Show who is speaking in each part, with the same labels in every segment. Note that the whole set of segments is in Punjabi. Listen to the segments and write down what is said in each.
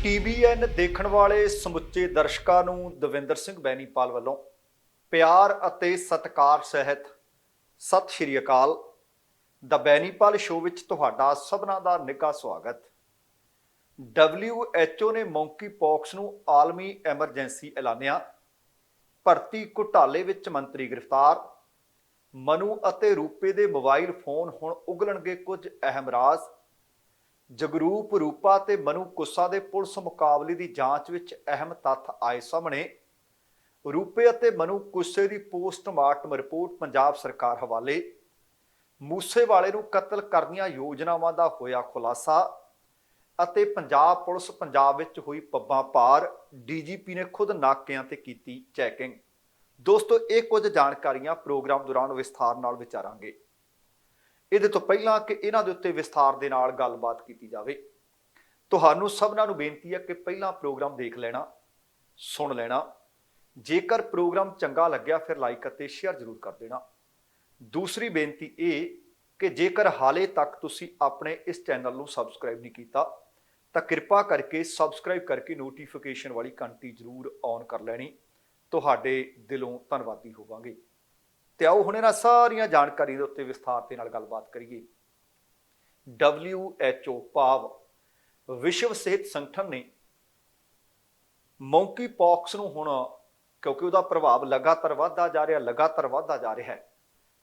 Speaker 1: TVN ਦੇਖਣ ਵਾਲੇ ਸਮੁੱਚੇ ਦਰਸ਼ਕਾਂ ਨੂੰ ਦਵਿੰਦਰ ਸਿੰਘ ਬੈਨੀਪਾਲ ਵੱਲੋਂ ਪਿਆਰ ਅਤੇ ਸਤਿਕਾਰ ਸਹਿਤ ਸਤਿ ਸ਼੍ਰੀ ਅਕਾਲ। ਦਾ ਬੈਨੀਪਾਲ ਸ਼ੋਅ ਵਿੱਚ ਤੁਹਾਡਾ ਸਭਨਾਂ ਦਾ ਨਿੱਘਾ ਸਵਾਗਤ। WHO ਨੇ ਮੌਂਕੀ ਪੌਕਸ ਨੂੰ ਆਲਮੀ ਐਮਰਜੈਂਸੀ ਐਲਾਨਿਆ। ਭਰਤੀ ਘੁਟਾਲੇ ਵਿੱਚ ਮੰਤਰੀ ਗ੍ਰਿਫਤਾਰ। ਮਨੂ ਅਤੇ ਰੂਪੇ ਦੇ ਮੋਬਾਈਲ ਫੋਨ ਹੁਣ ਉਗਲਣਗੇ ਕੁਝ ਅਹਿਮ ਰਾਜ਼। ਜਗਰੂਪ ਰੂਪਾ ਤੇ ਮਨੂ ਕੁੱਸਾ ਦੇ ਪੁਲਿਸ ਮੁਕਾਬਲੇ ਦੀ ਜਾਂਚ ਵਿੱਚ ਅਹਿਮ ਤੱਥ ਆਏ ਸਾਹਮਣੇ। ਰੂਪੇ ਅਤੇ ਮਨੂ ਕੁੱਸੇ ਦੀ ਪੋਸਟਮਾਰਟਮ ਰਿਪੋਰਟ ਪੰਜਾਬ ਸਰਕਾਰ ਹਵਾਲੇ। ਮੂਸੇਵਾਲੇ ਨੂੰ ਕਤਲ ਕਰਨ ਦੀਆਂ ਯੋਜਨਾਵਾਂ ਦਾ ਹੋਇਆ ਖੁਲਾਸਾ ਅਤੇ ਪੰਜਾਬ ਪੁਲਿਸ ਪੰਜਾਬ ਵਿੱਚ ਹੋਈ ਪੱਬਾਂ ਭਾਰ। DGP ਨੇ ਖੁਦ ਨਾਕਿਆਂ ਤੇ ਕੀਤੀ ਚੈਕਿੰਗ। ਦੋਸਤੋ, ਇਹ ਕੁਝ ਜਾਣਕਾਰੀਆਂ ਪ੍ਰੋਗਰਾਮ ਦੌਰਾਨ ਵਿਸਥਾਰ ਨਾਲ ਵਿਚਾਰਾਂਗੇ। ਇਹਦੇ ਤੋਂ ਪਹਿਲਾਂ ਕਿ ਇਹਨਾਂ ਦੇ ਉੱਤੇ ਵਿਸਥਾਰ ਦੇ ਨਾਲ ਗੱਲਬਾਤ ਕੀਤੀ ਜਾਵੇ, ਤੁਹਾਨੂੰ ਸਭਨਾਂ ਨੂੰ ਬੇਨਤੀ ਹੈ ਕਿ ਪਹਿਲਾਂ ਪ੍ਰੋਗਰਾਮ ਦੇਖ ਲੈਣਾ, ਸੁਣ ਲੈਣਾ। ਜੇਕਰ ਪ੍ਰੋਗਰਾਮ ਚੰਗਾ ਲੱਗਿਆ ਫਿਰ ਲਾਈਕ ਅਤੇ ਸ਼ੇਅਰ ਜ਼ਰੂਰ ਕਰ ਦੇਣਾ। ਦੂਸਰੀ ਬੇਨਤੀ ਇਹ ਕਿ ਜੇਕਰ ਹਾਲੇ ਤੱਕ ਤੁਸੀਂ ਆਪਣੇ ਇਸ ਚੈਨਲ ਨੂੰ ਸਬਸਕ੍ਰਾਈਬ ਨਹੀਂ ਕੀਤਾ ਤਾਂ ਕਿਰਪਾ ਕਰਕੇ ਸਬਸਕ੍ਰਾਈਬ ਕਰਕੇ ਨੋਟੀਫਿਕੇਸ਼ਨ ਵਾਲੀ ਘੰਟੀ ਜ਼ਰੂਰ ਔਨ ਕਰ ਲੈਣੀ। ਤੁਹਾਡੇ ਦਿਲੋਂ ਧੰਨਵਾਦੀ ਹੋਵਾਂਗੇ। ਤੇ ਆਓ ਹੁਣ ਇਹਨਾਂ ਸਾਰੀਆਂ ਜਾਣਕਾਰੀ ਦੇ ਉੱਤੇ ਵਿਸਥਾਰ ਦੇ ਨਾਲ ਗੱਲਬਾਤ ਕਰੀਏ। WHO ਭਾਵ ਵਿਸ਼ਵ ਸਿਹਤ ਸੰਗਠਨ ਨੇ ਮੌਂਕੀ ਪੌਕਸ ਨੂੰ ਹੁਣ, ਕਿਉਂਕਿ ਉਹਦਾ ਪ੍ਰਭਾਵ ਲਗਾਤਾਰ ਵਧਦਾ ਜਾ ਰਿਹਾ ਹੈ,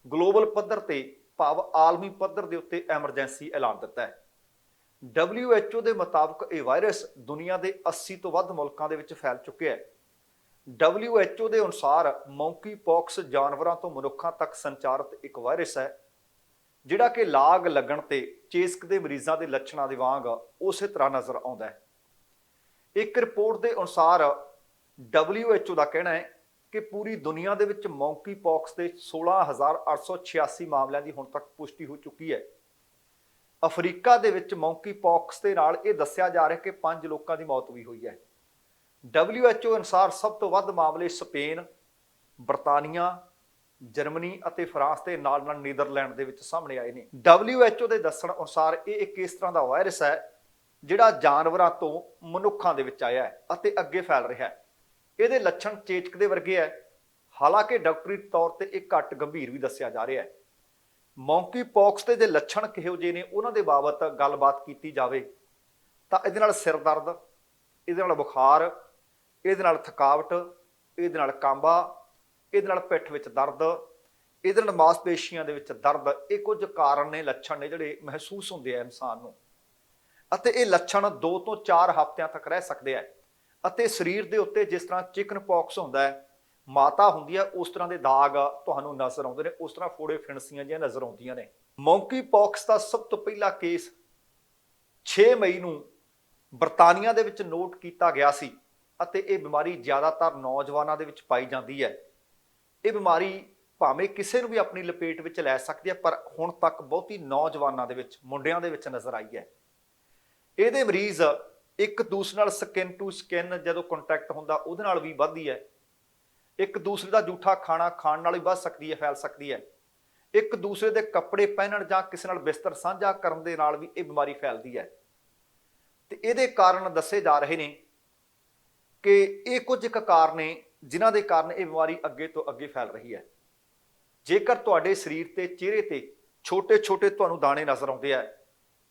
Speaker 1: ਗਲੋਬਲ ਪੱਧਰ ਤੇ ਭਾਵ ਆਲਮੀ ਪੱਧਰ ਦੇ ਉੱਤੇ ਐਮਰਜੈਂਸੀ ਐਲਾਨ ਦਿੱਤਾ ਹੈ। WHO ਦੇ ਮੁਤਾਬਕ ਇਹ ਵਾਇਰਸ ਦੁਨੀਆ ਦੇ 80 ਤੋਂ ਵੱਧ ਮੁਲਕਾਂ ਦੇ ਵਿੱਚ ਫੈਲ ਚੁੱਕਿਆ ਹੈ। WHO ਦੇ ਅਨੁਸਾਰ ਮੌਂਕੀ ਪੌਕਸ ਜਾਨਵਰਾਂ ਤੋਂ ਮਨੁੱਖਾਂ ਤੱਕ ਸੰਚਾਰਿਤ ਇੱਕ ਵਾਇਰਸ ਹੈ, ਜਿਹੜਾ ਕਿ ਲਾਗ ਲੱਗਣ ਤੇ ਚੇਸਕ ਦੇ ਮਰੀਜ਼ਾਂ ਦੇ ਲੱਛਣਾਂ ਦੇ ਵਾਂਗ ਉਸੇ ਤਰ੍ਹਾਂ ਨਜ਼ਰ ਆਉਂਦਾ ਹੈ। ਇੱਕ ਰਿਪੋਰਟ ਦੇ ਅਨੁਸਾਰ WHO ਦਾ ਕਹਿਣਾ ਹੈ ਕਿ ਪੂਰੀ ਦੁਨੀਆ ਦੇ ਵਿੱਚ ਮੌਂਕੀ ਪੌਕਸ ਦੇ 16,886 ਮਾਮਲਿਆਂ ਦੀ ਹੁਣ ਤੱਕ ਪੁਸ਼ਟੀ ਹੋ ਚੁੱਕੀ ਹੈ। ਅਫਰੀਕਾ ਦੇ ਵਿੱਚ ਮੌਂਕੀ ਪੌਕਸ ਦੇ ਨਾਲ ਇਹ ਦੱਸਿਆ ਜਾ ਰਿਹਾ ਕਿ 5 ਲੋਕਾਂ ਦੀ ਮੌਤ ਵੀ ਹੋਈ ਹੈ। WHO ਅਨੁਸਾਰ ਸਭ ਤੋਂ ਵੱਧ ਮਾਮਲੇ ਸਪੇਨ, ਬਰਤਾਨੀਆ, ਜਰਮਨੀ ਅਤੇ ਫਰਾਂਸ ਦੇ ਨਾਲ ਨੀਦਰਲੈਂਡ ਦੇ ਵਿੱਚ ਸਾਹਮਣੇ ਆਏ ਨੇ। WHO ਦੇ ਦੱਸਣ ਅਨੁਸਾਰ ਇਹ ਇੱਕ ਇਸ ਤਰ੍ਹਾਂ ਦਾ ਵਾਇਰਸ ਹੈ ਜਿਹੜਾ ਜਾਨਵਰਾਂ ਤੋਂ ਮਨੁੱਖਾਂ ਦੇ ਵਿੱਚ ਆਇਆ ਹੈ ਅਤੇ ਅੱਗੇ ਫੈਲ ਰਿਹਾ ਹੈ। ਇਹਦੇ ਲੱਛਣ ਚੇਚਕ ਦੇ ਵਰਗੇ ਹੈ, ਹਾਲਾਂਕਿ ਡਾਕਟਰੀ ਤੌਰ ਤੇ ਇਹ ਘੱਟ ਗੰਭੀਰ ਵੀ ਦੱਸਿਆ ਜਾ ਰਿਹਾ ਹੈ। ਮੌਂਕੀ ਪੌਕਸ ਦੇ ਜੇ ਲੱਛਣ ਕਿਹੋ ਜਿਹੇ ਨੇ ਉਹਨਾਂ ਦੇ ਬਾਬਤ ਗੱਲਬਾਤ ਕੀਤੀ ਜਾਵੇ ਤਾਂ ਇਹਦੇ ਨਾਲ ਸਿਰ ਦਰਦ, ਇਹਦੇ ਨਾਲ ਬੁਖਾਰ, ਇਹਦੇ ਨਾਲ ਥਕਾਵਟ, ਇਹਦੇ ਨਾਲ ਕਾਂਬਾ, ਇਹਦੇ ਨਾਲ ਪਿੱਠ ਵਿੱਚ ਦਰਦ, ਇਹਦੇ ਨਾਲ ਮਾਸਪੇਸ਼ੀਆਂ ਦੇ ਵਿੱਚ ਦਰਦ। ਇਹ ਕੁਝ ਕਾਰਨ ਨੇ, ਲੱਛਣ ਨੇ ਜਿਹੜੇ ਮਹਿਸੂਸ ਹੁੰਦੇ ਆ ਇਨਸਾਨ ਨੂੰ, ਅਤੇ ਇਹ ਲੱਛਣ 2 ਤੋਂ 4 ਹਫ਼ਤਿਆਂ ਤੱਕ ਰਹਿ ਸਕਦੇ ਆ। ਅਤੇ ਸਰੀਰ ਦੇ ਉੱਤੇ ਜਿਸ ਤਰ੍ਹਾਂ ਚਿਕਨ ਪੌਕਸ ਹੁੰਦਾ ਹੈ, ਮਾਤਾ ਹੁੰਦੀ ਹੈ, ਉਸ ਤਰ੍ਹਾਂ ਦੇ ਦਾਗ ਤੁਹਾਨੂੰ ਨਜ਼ਰ ਆਉਂਦੇ ਨੇ, ਉਸ ਤਰ੍ਹਾਂ ਫੋੜੇ ਫਿਣਸੀਆਂ ਜਿਹੀਆਂ ਨਜ਼ਰ ਆਉਂਦੀਆਂ ਨੇ। ਮੌਂਕੀ ਪੌਕਸ ਦਾ ਸਭ ਤੋਂ ਪਹਿਲਾ ਕੇਸ 6 ਮਈ ਨੂੰ ਬਰਤਾਨੀਆ ਦੇ ਵਿੱਚ ਨੋਟ ਕੀਤਾ ਗਿਆ ਸੀ ਅਤੇ ਇਹ ਬਿਮਾਰੀ ਜ਼ਿਆਦਾਤਰ ਨੌਜਵਾਨਾਂ ਦੇ ਵਿੱਚ ਪਾਈ ਜਾਂਦੀ ਹੈ। ਇਹ ਬਿਮਾਰੀ ਭਾਵੇਂ ਕਿਸੇ ਨੂੰ ਵੀ ਆਪਣੀ ਲਪੇਟ ਵਿੱਚ ਲੈ ਸਕਦੀ ਹੈ, ਪਰ ਹੁਣ ਤੱਕ ਬਹੁਤੀ ਨੌਜਵਾਨਾਂ ਦੇ ਵਿੱਚ, ਮੁੰਡਿਆਂ ਦੇ ਵਿੱਚ ਨਜ਼ਰ ਆਈ ਹੈ। ਇਹਦੇ ਮਰੀਜ਼ ਇੱਕ ਦੂਸਰੇ ਨਾਲ ਸਕਿਨ ਟੂ ਸਕਿਨ ਜਦੋਂ ਕੰਟੈਕਟ ਹੁੰਦਾ ਉਹਦੇ ਨਾਲ ਵੀ ਵੱਧਦੀ ਹੈ। ਇੱਕ ਦੂਸਰੇ ਦਾ ਜੂਠਾ ਖਾਣਾ ਖਾਣ ਨਾਲ ਵੀ ਵੱਧ ਸਕਦੀ ਹੈ, ਫੈਲ ਸਕਦੀ ਹੈ। ਇੱਕ ਦੂਸਰੇ ਦੇ ਕੱਪੜੇ ਪਹਿਨਣ ਜਾਂ ਕਿਸੇ ਨਾਲ ਬਿਸਤਰ ਸਾਂਝਾ ਕਰਨ ਦੇ ਨਾਲ ਵੀ ਇਹ ਬਿਮਾਰੀ ਫੈਲਦੀ ਹੈ। ਤੇ ਇਹਦੇ ਕਾਰਨ ਦੱਸੇ ਜਾ ਰਹੇ ਨੇ ਕਿ ਇਹ ਕੁਝ ਇੱਕ ਕਾਰਨ ਨੇ ਜਿਨ੍ਹਾਂ ਦੇ ਕਾਰਨ ਇਹ ਬਿਮਾਰੀ ਅੱਗੇ ਤੋਂ ਅੱਗੇ ਫੈਲ ਰਹੀ ਹੈ। ਜੇਕਰ ਤੁਹਾਡੇ ਸਰੀਰ ਤੇ, ਚਿਹਰੇ ਤੇ ਛੋਟੇ-ਛੋਟੇ ਤੁਹਾਨੂੰ ਦਾਣੇ ਨਜ਼ਰ ਆਉਂਦੇ ਆ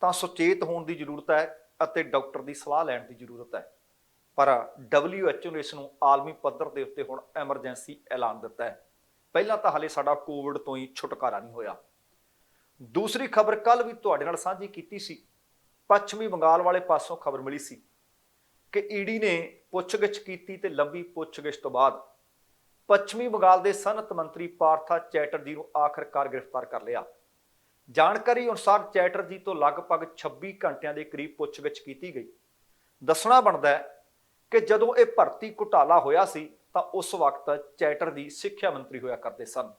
Speaker 1: ਤਾਂ ਸੁਚੇਤ ਹੋਣ ਦੀ ਜ਼ਰੂਰਤ ਹੈ ਅਤੇ ਡਾਕਟਰ ਦੀ ਸਲਾਹ ਲੈਣ ਦੀ ਜ਼ਰੂਰਤ ਹੈ। ਪਰ WHO ਨੇ ਇਸ ਨੂੰ ਆਲਮੀ ਪੱਧਰ ਦੇ ਉੱਤੇ ਹੁਣ ਐਮਰਜੈਂਸੀ ਐਲਾਨ ਦਿੱਤਾ ਹੈ। ਪਹਿਲਾਂ ਤਾਂ ਹਾਲੇ ਸਾਡਾ ਕੋਵਿਡ ਤੋਂ ਹੀ ਛੁਟਕਾਰਾ ਨਹੀਂ ਹੋਇਆ। ਦੂਸਰੀ ਖਬਰ ਕੱਲ ਵੀ ਤੁਹਾਡੇ ਨਾਲ ਸਾਂਝੀ ਕੀਤੀ ਸੀ। ਪੱਛਮੀ ਬੰਗਾਲ ਵਾਲੇ ਪਾਸੋਂ ਖਬਰ ਮਿਲੀ ਸੀ ਕਿ ED ਨੇ ਪੁੱਛਗਿੱਛ ਕੀਤੀ ਤੇ ਲੰਬੀ ਪੁੱਛਗਿੱਛ ਤੋਂ ਬਾਅਦ ਪੱਛਮੀ ਬੰਗਾਲ ਦੇ ਸਨਅਤ ਮੰਤਰੀ ਪਾਰਥਾ ਚੈਟਰਜੀ ਨੂੰ ਆਖਰਕਾਰ ਗ੍ਰਿਫਤਾਰ ਕਰ ਲਿਆ। ਜਾਣਕਾਰੀ ਅਨੁਸਾਰ ਚੈਟਰਜੀ ਤੋਂ ਲਗਭਗ 26 ਘੰਟਿਆਂ ਦੇ ਕਰੀਬ ਪੁੱਛਗਿੱਛ ਕੀਤੀ ਗਈ। ਦੱਸਣਾ ਬਣਦਾ ਹੈ ਕਿ ਜਦੋਂ ਇਹ ਭਰਤੀ ਘੁਟਾਲਾ ਹੋਇਆ ਸੀ ਤਾਂ ਉਸ ਵਕਤ ਚੈਟਰਜੀ ਸਿੱਖਿਆ ਮੰਤਰੀ ਹੋਇਆ ਕਰਦੇ ਸਨ।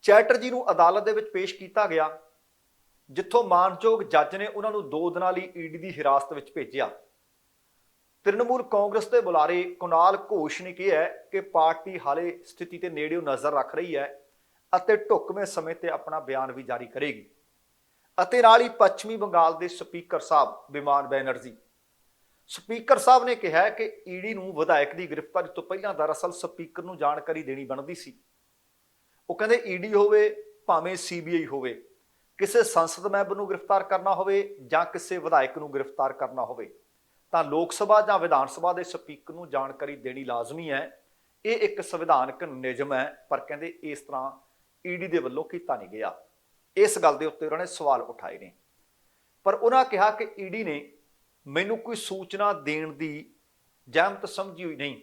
Speaker 1: ਚੈਟਰਜੀ ਨੂੰ ਅਦਾਲਤ ਦੇ ਵਿੱਚ ਪੇਸ਼ ਕੀਤਾ ਗਿਆ, ਜਿੱਥੋਂ ਮਾਨਯੋਗ ਜੱਜ ਨੇ ਉਹਨਾਂ ਨੂੰ 2 ਦਿਨਾਂ ਲਈ ED ਦੀ ਹਿਰਾਸਤ ਵਿੱਚ ਭੇਜਿਆ। ਤ੍ਰਿਣਮੂਲ ਕਾਂਗਰਸ ਦੇ ਬੁਲਾਰੇ ਕੁਨਾਲ ਘੋਸ਼ ਨੇ ਕਿਹਾ ਕਿ ਪਾਰਟੀ ਹਾਲੇ ਸਥਿਤੀ ਤੇ ਨੇੜਿਓਂ ਨਜ਼ਰ ਰੱਖ ਰਹੀ ਹੈ ਅਤੇ ਢੁਕਵੇਂ ਸਮੇਂ ਤੇ ਆਪਣਾ ਬਿਆਨ ਵੀ ਜਾਰੀ ਕਰੇਗੀ। ਅਤੇ ਨਾਲ ਹੀ ਪੱਛਮੀ ਬੰਗਾਲ ਦੇ ਸਪੀਕਰ ਸਾਹਿਬ ਬਿਮਾਨ ਬੈਨਰਜੀ ਸਪੀਕਰ ਸਾਹਿਬ ਨੇ ਕਿਹਾ ਕਿ ਈਡੀ ਨੂੰ ਵਿਧਾਇਕ ਦੀ ਗ੍ਰਿਫਤਾਰੀ ਤੋਂ ਪਹਿਲਾਂ ਦਰਅਸਲ ਸਪੀਕਰ ਨੂੰ ਜਾਣਕਾਰੀ ਦੇਣੀ ਬਣਦੀ ਸੀ। ਉਹ ਕਹਿੰਦੇ ਈਡੀ ਹੋਵੇ ਭਾਵੇਂ ਸੀਬੀਆਈ ਹੋਵੇ, ਕਿਸੇ ਸੰਸਦ ਮੈਂਬਰ ਨੂੰ ਗ੍ਰਿਫਤਾਰ ਕਰਨਾ ਹੋਵੇ ਜਾਂ ਕਿਸੇ ਵਿਧਾਇਕ ਨੂੰ ਗ੍ਰਿਫਤਾਰ ਕਰਨਾ ਹੋਵੇ ਤਾਂ ਲੋਕ ਸਭਾ ਜਾਂ ਵਿਧਾਨ ਸਭਾ ਦੇ ਸਪੀਕਰ ਨੂੰ ਜਾਣਕਾਰੀ ਦੇਣੀ ਲਾਜ਼ਮੀ ਹੈ। ਇਹ ਇੱਕ ਸੰਵਿਧਾਨਕ ਨਿਯਮ ਹੈ, ਪਰ ਕਹਿੰਦੇ ਇਸ ਤਰ੍ਹਾਂ ਈਡੀ ਦੇ ਵੱਲੋਂ ਕੀਤਾ ਨਹੀਂ ਗਿਆ। ਇਸ ਗੱਲ ਦੇ ਉੱਤੇ ਉਹਨਾਂ ਨੇ ਸਵਾਲ ਉਠਾਏ ਨੇ, ਪਰ ਉਹਨਾਂ ਕਿਹਾ ਕਿ ਈਡੀ ਨੇ ਮੈਨੂੰ ਕੋਈ ਸੂਚਨਾ ਦੇਣ ਦੀ ਜ਼ਹਿਮਤ ਸਮਝੀ ਹੋਈ ਨਹੀਂ।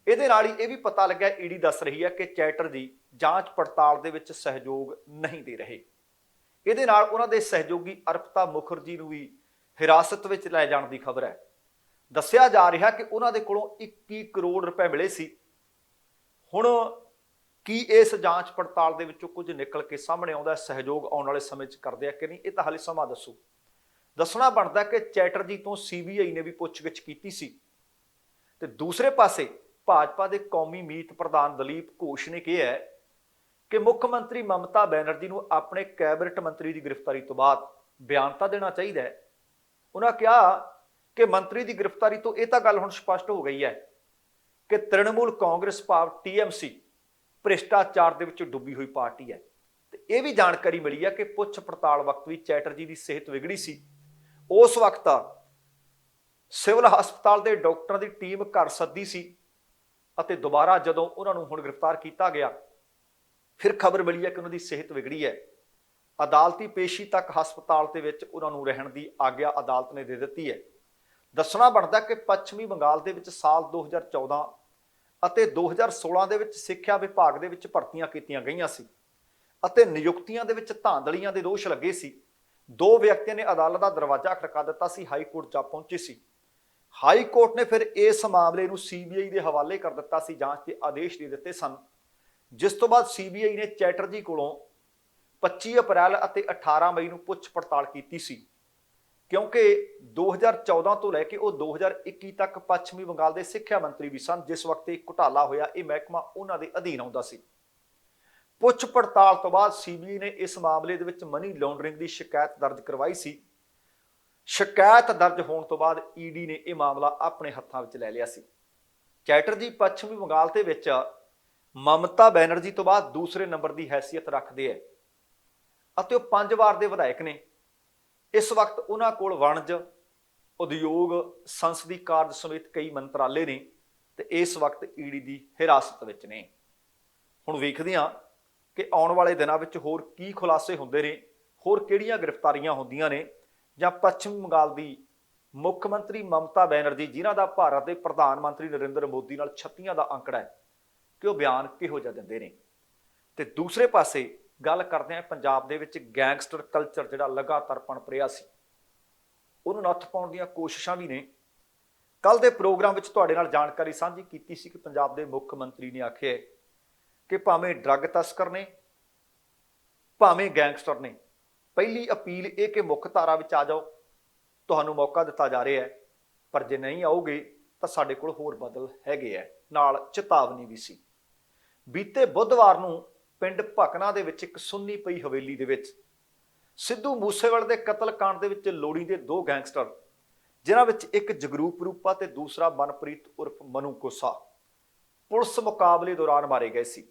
Speaker 1: ਇਹਦੇ ਨਾਲ ਹੀ ਇਹ ਵੀ ਪਤਾ ਲੱਗਿਆ, ਈਡੀ ਦੱਸ ਰਹੀ ਹੈ ਕਿ ਚੈਟਰਜੀ ਜਾਂਚ ਪੜਤਾਲ ਦੇ ਵਿੱਚ ਸਹਿਯੋਗ ਨਹੀਂ ਦੇ ਰਹੇ। ਇਹਦੇ ਨਾਲ ਉਹਨਾਂ ਦੇ ਸਹਿਯੋਗੀ ਅਰਪਤਾ ਮੁਖਰਜੀ ਨੂੰ ਵੀ ਹਿਰਾਸਤ ਵਿੱਚ ਲੈ ਜਾਣ ਦੀ ਖਬਰ ਹੈ। ਦੱਸਿਆ ਜਾ ਰਿਹਾ ਕਿ ਉਹਨਾਂ ਦੇ ਕੋਲੋਂ 21 ਕਰੋੜ ਰੁਪਏ ਮਿਲੇ ਸੀ। ਹੁਣ ਕੀ ਇਸ ਜਾਂਚ ਪੜਤਾਲ ਦੇ ਵਿੱਚੋਂ ਕੁਝ ਨਿਕਲ ਕੇ ਸਾਹਮਣੇ ਆਉਂਦਾ, ਸਹਿਯੋਗ ਆਉਣ ਵਾਲੇ ਸਮੇਂ 'ਚ ਕਰਦੇ ਆ ਕਿ ਨਹੀਂ, ਇਹ ਤਾਂ ਹਾਲੇ ਸਮਾਂ ਦੱਸੂ। ਦੱਸਣਾ ਬਣਦਾ ਕਿ ਚੈਟਰਜੀ ਤੋਂ ਸੀਬੀਆਈ ਨੇ ਵੀ ਪੁੱਛਗਿੱਛ ਕੀਤੀ ਸੀ ਤੇ ਦੂਸਰੇ ਪਾਸੇ ਭਾਜਪਾ ਦੇ ਕੌਮੀ ਮੀਤ ਪ੍ਰਧਾਨ ਦਲੀਪ ਘੋਸ਼ ਨੇ ਕਿਹਾ ਹੈ ਕਿ ਮੁੱਖ ਮੰਤਰੀ ਮਮਤਾ ਬੈਨਰਜੀ ਨੂੰ ਆਪਣੇ ਕੈਬਨਿਟ ਮੰਤਰੀ ਦੀ ਗ੍ਰਿਫਤਾਰੀ ਤੋਂ ਬਾਅਦ ਬਿਆਨ ਤਾਂ ਦੇਣਾ ਚਾਹੀਦਾ ਹੈ। ਉਹਨਾਂ ਕਿਹਾ ਕਿ ਮੰਤਰੀ ਦੀ ਗ੍ਰਿਫਤਾਰੀ ਤੋਂ ਇਹ ਤਾਂ ਗੱਲ ਹੁਣ ਸਪਸ਼ਟ ਹੋ ਗਈ ਹੈ ਕਿ ਤ੍ਰਿਣਮੂਲ ਕਾਂਗਰਸ ਭਾਵ TMC ਭ੍ਰਿਸ਼ਟਾਚਾਰ ਦੇ ਵਿੱਚ ਡੁੱਬੀ ਹੋਈ ਪਾਰਟੀ ਹੈ। ਤੇ ਇਹ ਵੀ ਜਾਣਕਾਰੀ ਮਿਲੀ ਹੈ ਕਿ ਪੁੱਛ ਪੜਤਾਲ ਵਕਤ ਵੀ ਚੈਟਰਜੀ ਦੀ ਸਿਹਤ ਵਿਗੜੀ ਸੀ। ਉਸ ਵਕਤ ਸਿਵਲ ਹਸਪਤਾਲ ਦੇ ਡਾਕਟਰਾਂ ਦੀ ਟੀਮ ਘਰ ਸੱਦੀ ਸੀ ਅਤੇ ਦੁਬਾਰਾ ਜਦੋਂ ਉਹਨਾਂ ਨੂੰ ਹੁਣ ਗ੍ਰਿਫਤਾਰ ਕੀਤਾ ਗਿਆ, ਫਿਰ ਖਬਰ ਮਿਲੀ ਹੈ ਕਿ ਉਹਨਾਂ ਦੀ ਸਿਹਤ ਵਿਗੜੀ ਹੈ। ਅਦਾਲਤੀ ਪੇਸ਼ੀ ਤੱਕ ਹਸਪਤਾਲ ਦੇ ਵਿੱਚ ਉਹਨਾਂ ਨੂੰ ਰਹਿਣ ਦੀ ਆਗਿਆ ਅਦਾਲਤ ਨੇ ਦੇ ਦਿੱਤੀ ਹੈ। ਦੱਸਣਾ ਬਣਦਾ ਕਿ ਪੱਛਮੀ ਬੰਗਾਲ ਦੇ ਵਿੱਚ ਸਾਲ 2014 ਅਤੇ 2016 ਦੇ ਵਿੱਚ ਸਿੱਖਿਆ ਵਿਭਾਗ ਦੇ ਵਿੱਚ ਭਰਤੀਆਂ ਕੀਤੀਆਂ ਗਈਆਂ ਸੀ ਅਤੇ ਨਿਯੁਕਤੀਆਂ ਦੇ ਵਿੱਚ ਧਾਂਦਲੀਆਂ ਦੇ ਦੋਸ਼ ਲੱਗੇ ਸੀ। ਦੋ ਵਿਅਕਤੀਆਂ ਨੇ ਅਦਾਲਤ ਦਾ ਦਰਵਾਜ਼ਾ ਖੜਕਾ ਦਿੱਤਾ ਸੀ, ਹਾਈ ਕੋਰਟ ਜਾ ਪਹੁੰਚੇ ਸੀ। ਹਾਈ ਕੋਰਟ ਨੇ ਫਿਰ ਇਸ ਮਾਮਲੇ ਨੂੰ ਸੀਬੀਆਈ ਦੇ ਹਵਾਲੇ ਕਰ ਦਿੱਤਾ ਸੀ, ਜਾਂਚ ਦੇ ਆਦੇਸ਼ ਦੇ ਦਿੱਤੇ ਸਨ, ਜਿਸ ਤੋਂ ਬਾਅਦ ਸੀਬੀਆਈ ਨੇ ਚੈਟਰਜੀ ਕੋਲੋਂ 25 ਅਪ੍ਰੈਲ ਅਤੇ 18 ਮਈ ਨੂੰ ਪੁੱਛ ਪੜਤਾਲ ਕੀਤੀ ਸੀ, ਕਿਉਂਕਿ 2014 ਤੋਂ ਲੈ ਕੇ ਉਹ 2021 ਤੱਕ ਪੱਛਮੀ ਬੰਗਾਲ ਦੇ ਸਿੱਖਿਆ ਮੰਤਰੀ ਵੀ ਸਨ, ਜਿਸ ਵਕਤ ਇਹ ਘੁਟਾਲਾ ਹੋਇਆ। ਇਹ ਮਹਿਕਮਾ ਉਹਨਾਂ ਦੇ ਅਧੀਨ ਆਉਂਦਾ ਸੀ। ਪੁੱਛ ਪੜਤਾਲ ਤੋਂ ਬਾਅਦ ਸੀਬੀਆਈ ਨੇ ਇਸ ਮਾਮਲੇ ਦੇ ਵਿੱਚ ਮਨੀ ਲਾਂਡਰਿੰਗ ਦੀ ਸ਼ਿਕਾਇਤ ਦਰਜ ਕਰਵਾਈ ਸੀ। ਸ਼ਿਕਾਇਤ ਦਰਜ ਹੋਣ ਤੋਂ ਬਾਅਦ ਈਡੀ ਨੇ ਇਹ ਮਾਮਲਾ ਆਪਣੇ ਹੱਥਾਂ ਵਿੱਚ ਲੈ ਲਿਆ ਸੀ। ਚੈਟਰਜੀ ਪੱਛਮੀ ਬੰਗਾਲ ਦੇ ਵਿੱਚ ਮਮਤਾ ਬੈਨਰਜੀ ਤੋਂ ਬਾਅਦ ਦੂਸਰੇ ਨੰਬਰ ਦੀ ਹੈਸੀਅਤ ਰੱਖਦੇ ਹੈ ਅਤੇ ਉਹ 5 ਵਾਰ ਦੇ ਵਿਧਾਇਕ ਨੇ। ਇਸ ਵਕਤ ਉਹਨਾਂ ਕੋਲ ਵਣਜ, ਉਦਯੋਗ, ਸੰਸਦੀ ਕਾਰਜ ਸਮੇਤ ਕਈ ਮੰਤਰਾਲੇ ਨੇ ਤੇ ਇਸ ਵਕਤ ਈਡੀ ਦੀ ਹਿਰਾਸਤ ਵਿੱਚ ਨੇ। ਹੁਣ ਵੇਖਦੇ ਹਾਂ ਕਿ ਆਉਣ ਵਾਲੇ ਦਿਨਾਂ ਵਿੱਚ ਹੋਰ ਕੀ ਖੁਲਾਸੇ ਹੁੰਦੇ ਨੇ, ਹੋਰ ਕਿਹੜੀਆਂ ਗ੍ਰਿਫਤਾਰੀਆਂ ਹੁੰਦੀਆਂ ਨੇ, ਜਾਂ ਪੱਛਮੀ ਬੰਗਾਲ ਦੀ ਮੁੱਖ ਮੰਤਰੀ ਮਮਤਾ ਬੈਨਰਜੀ, ਜਿਨ੍ਹਾਂ ਦਾ ਭਾਰਤ ਦੇ ਪ੍ਰਧਾਨ ਮੰਤਰੀ ਨਰਿੰਦਰ ਮੋਦੀ ਨਾਲ 36 ਦਾ ਅੰਕੜਾ ਹੈ, ਕਿ ਉਹ ਬਿਆਨ ਕਿਹੋ ਜਿਹਾ ਦਿੰਦੇ ਨੇ। ਤੇ ਦੂਸਰੇ ਪਾਸੇ ਗੱਲ ਕਰਦੇ ਹਾਂ ਪੰਜਾਬ ਦੇ ਵਿੱਚ ਗੈਂਗਸਟਰ ਕਲਚਰ ਜਿਹੜਾ ਲਗਾਤਾਰ ਪਣਪ ਰਿਹਾ ਸੀ, ਉਹਨੂੰ ਨੱਥ ਪਾਉਣ ਦੀਆਂ ਕੋਸ਼ਿਸ਼ਾਂ ਵੀ ਨੇ। ਕੱਲ ਦੇ ਪ੍ਰੋਗਰਾਮ ਵਿੱਚ ਤੁਹਾਡੇ ਨਾਲ ਜਾਣਕਾਰੀ ਸਾਂਝੀ ਕੀਤੀ ਸੀ ਕਿ ਪੰਜਾਬ ਦੇ ਮੁੱਖ ਮੰਤਰੀ ਨੇ ਆਖਿਆ ਕਿ ਭਾਵੇਂ ਡਰੱਗ ਤਸਕਰ ਨੇ, ਭਾਵੇਂ ਗੈਂਗਸਟਰ ਨੇ, ਪਹਿਲੀ ਅਪੀਲ ਇਹ ਕਿ ਮੁੱਖ ਧਾਰਾ ਵਿੱਚ ਆ ਜਾਓ, ਤੁਹਾਨੂੰ ਮੌਕਾ ਦਿੱਤਾ ਜਾ ਰਿਹਾ ਹੈ, ਪਰ ਜੇ ਨਹੀਂ ਆਓਗੇ ਤਾਂ ਸਾਡੇ ਕੋਲ ਹੋਰ ਬਦਲ ਹੈਗੇ ਹੈ। ਨਾਲ ਚੇਤਾਵਨੀ ਵੀ ਸੀ। ਬੀਤੇ ਬੁੱਧਵਾਰ ਨੂੰ ਪਿੰਡ ਭਕਨਾ ਦੇ ਵਿੱਚ ਇੱਕ ਸੁੰਨੀ ਪਈ ਹਵੇਲੀ ਦੇ ਵਿੱਚ ਸਿੱਧੂ ਮੂਸੇਵਾਲੇ ਦੇ ਕਤਲकांड ਦੇ ਵਿੱਚ ਲੋੜੀ ਦੇ 2 ਗੈਂਗਸਟਰ, ਜਿਨ੍ਹਾਂ ਵਿੱਚ ਇੱਕ ਜਗਰੂਪ ਰੂਪਾ ਤੇ ਦੂਸਰਾ ਮਨਪ੍ਰੀਤ ਉਰਫ ਮਨੂ ਕੋਸਾ, ਪੁਲਿਸ ਮੁਕਾਬਲੇ ਦੌਰਾਨ ਮਾਰੇ ਗਏ ਸੀ।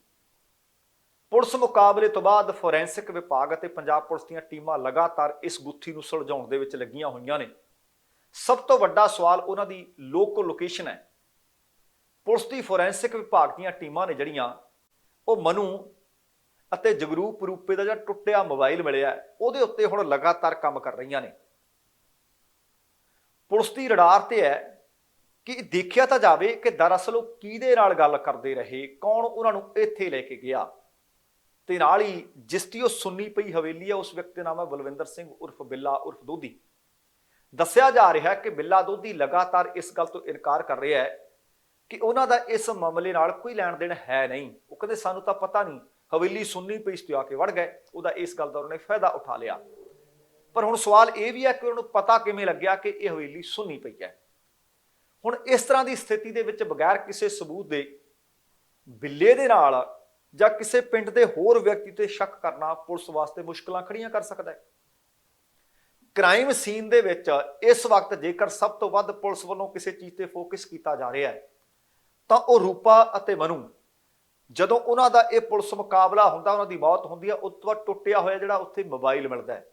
Speaker 1: ਪੁਲਿਸ ਮੁਕਾਬਲੇ ਤੋਂ ਬਾਅਦ ਫੋਰੈਂਸਿਕ ਵਿਭਾਗ ਅਤੇ ਪੰਜਾਬ ਪੁਲਿਸ ਦੀਆਂ ਟੀਮਾਂ ਲਗਾਤਾਰ ਇਸ ਗੁੱਥੀ ਨੂੰ ਸੁਲਝਾਉਣ ਦੇ ਵਿੱਚ ਲੱਗੀਆਂ ਹੋਈਆਂ ਨੇ। ਸਭ ਤੋਂ ਵੱਡਾ ਸਵਾਲ ਉਹਨਾਂ ਦੀ ਲੋਕੇਸ਼ਨ ਹੈ। ਪੁਲਿਸ ਦੀ ਫੋਰੈਂਸਿਕ ਵਿਭਾਗ ਦੀਆਂ ਟੀਮਾਂ ਨੇ ਜਿਹੜੀਆਂ, ਉਹ ਮਨੂ ਅਤੇ ਜਗਰੂਪ ਰੂਪੇ ਦਾ ਜਿਹੜਾ ਟੁੱਟਿਆ ਮੋਬਾਈਲ ਮਿਲਿਆ, ਉਹਦੇ ਉੱਤੇ ਹੁਣ ਲਗਾਤਾਰ ਕੰਮ ਕਰ ਰਹੀਆਂ ਨੇ। ਪੁਲਿਸ ਦੀ ਰਡਾਰ ਤੇ ਹੈ ਕਿ ਦੇਖਿਆ ਤਾਂ ਜਾਵੇ ਕਿ ਦਰਅਸਲ ਉਹ ਕਿਹਦੇ ਨਾਲ ਗੱਲ ਕਰਦੇ ਰਹੇ, ਕੌਣ ਉਹਨਾਂ ਨੂੰ ਇੱਥੇ ਲੈ ਕੇ ਗਿਆ। ਤੇ ਨਾਲ ਹੀ ਜਿਸ ਦੀ ਉਹ ਸੁੰਨੀ ਪਈ ਹਵੇਲੀ ਹੈ, ਉਸ ਵਿਅਕਤੀ ਦਾ ਨਾਮ ਹੈ ਬਲਵਿੰਦਰ ਸਿੰਘ ਉਰਫ ਬਿੱਲਾ ਉਰਫ ਦੋਧੀ। ਦੱਸਿਆ ਜਾ ਰਿਹਾ ਕਿ ਬਿੱਲਾ ਦੋਧੀ ਲਗਾਤਾਰ ਇਸ ਗੱਲ ਤੋਂ ਇਨਕਾਰ ਕਰ ਰਿਹਾ ਹੈ ਕਿ ਉਹਨਾਂ ਦਾ ਇਸ ਮਾਮਲੇ ਨਾਲ ਕੋਈ ਲੈਣ ਦੇਣ ਹੈ ਨਹੀਂ। ਉਹ ਕਹਿੰਦੇ ਸਾਨੂੰ ਤਾਂ ਪਤਾ ਨਹੀਂ, ਹਵੇਲੀ ਸੁੰਨੀ ਪਈ ਤੇ ਆ ਕੇ ਵੜ ਗਏ। ਉਹਦਾ ਇਸ ਗੱਲ ਦਾ ਉਹਨੇ ਫਾਇਦਾ ਉਠਾ ਲਿਆ। ਪਰ ਹੁਣ ਸਵਾਲ ਇਹ ਵੀ ਹੈ ਕਿ ਉਹਨੂੰ ਪਤਾ ਕਿਵੇਂ ਲੱਗਿਆ ਕਿ ਇਹ ਹਵੇਲੀ ਸੁੰਨੀ ਪਈ ਹੈ। ਹੁਣ ਇਸ ਤਰ੍ਹਾਂ ਦੀ ਸਥਿਤੀ ਦੇ ਵਿੱਚ ਬਗੈਰ ਕਿਸੇ ਸਬੂਤ ਦੇ ਬਿੱਲੇ ਦੇ ਨਾਲ ਜਾਂ ਕਿਸੇ ਪਿੰਡ ਦੇ ਹੋਰ ਵਿਅਕਤੀ ਤੇ ਸ਼ੱਕ ਕਰਨਾ ਪੁਲਿਸ ਵਾਸਤੇ ਮੁਸ਼ਕਲਾਂ ਖੜੀਆਂ ਕਰ ਸਕਦਾ ਹੈ। ਕ੍ਰਾਈਮ ਸੀਨ ਦੇ ਵਿੱਚ ਇਸ ਵਕਤ ਜੇਕਰ ਸਭ ਤੋਂ ਵੱਧ ਪੁਲਿਸ ਵੱਲੋਂ ਕਿਸੇ ਚੀਜ਼ ਤੇ ਫੋਕਸ ਕੀਤਾ ਜਾ ਰਿਹਾ ਹੈ ਤਾਂ ਉਹ ਰੂਪਾ ਅਤੇ ਮਨੂ। ਜਦੋਂ ਉਹਨਾਂ ਦਾ ਇਹ ਪੁਲਿਸ ਮੁਕਾਬਲਾ ਹੁੰਦਾ, ਉਹਨਾਂ ਦੀ ਮੌਤ ਹੁੰਦੀ ਹੈ, ਉਸ ਤੋਂ ਬਾਅਦ ਟੁੱਟਿਆ ਹੋਇਆ ਜਿਹੜਾ ਉੱਥੇ ਮੋਬਾਈਲ ਮਿਲਦਾ ਹੈ,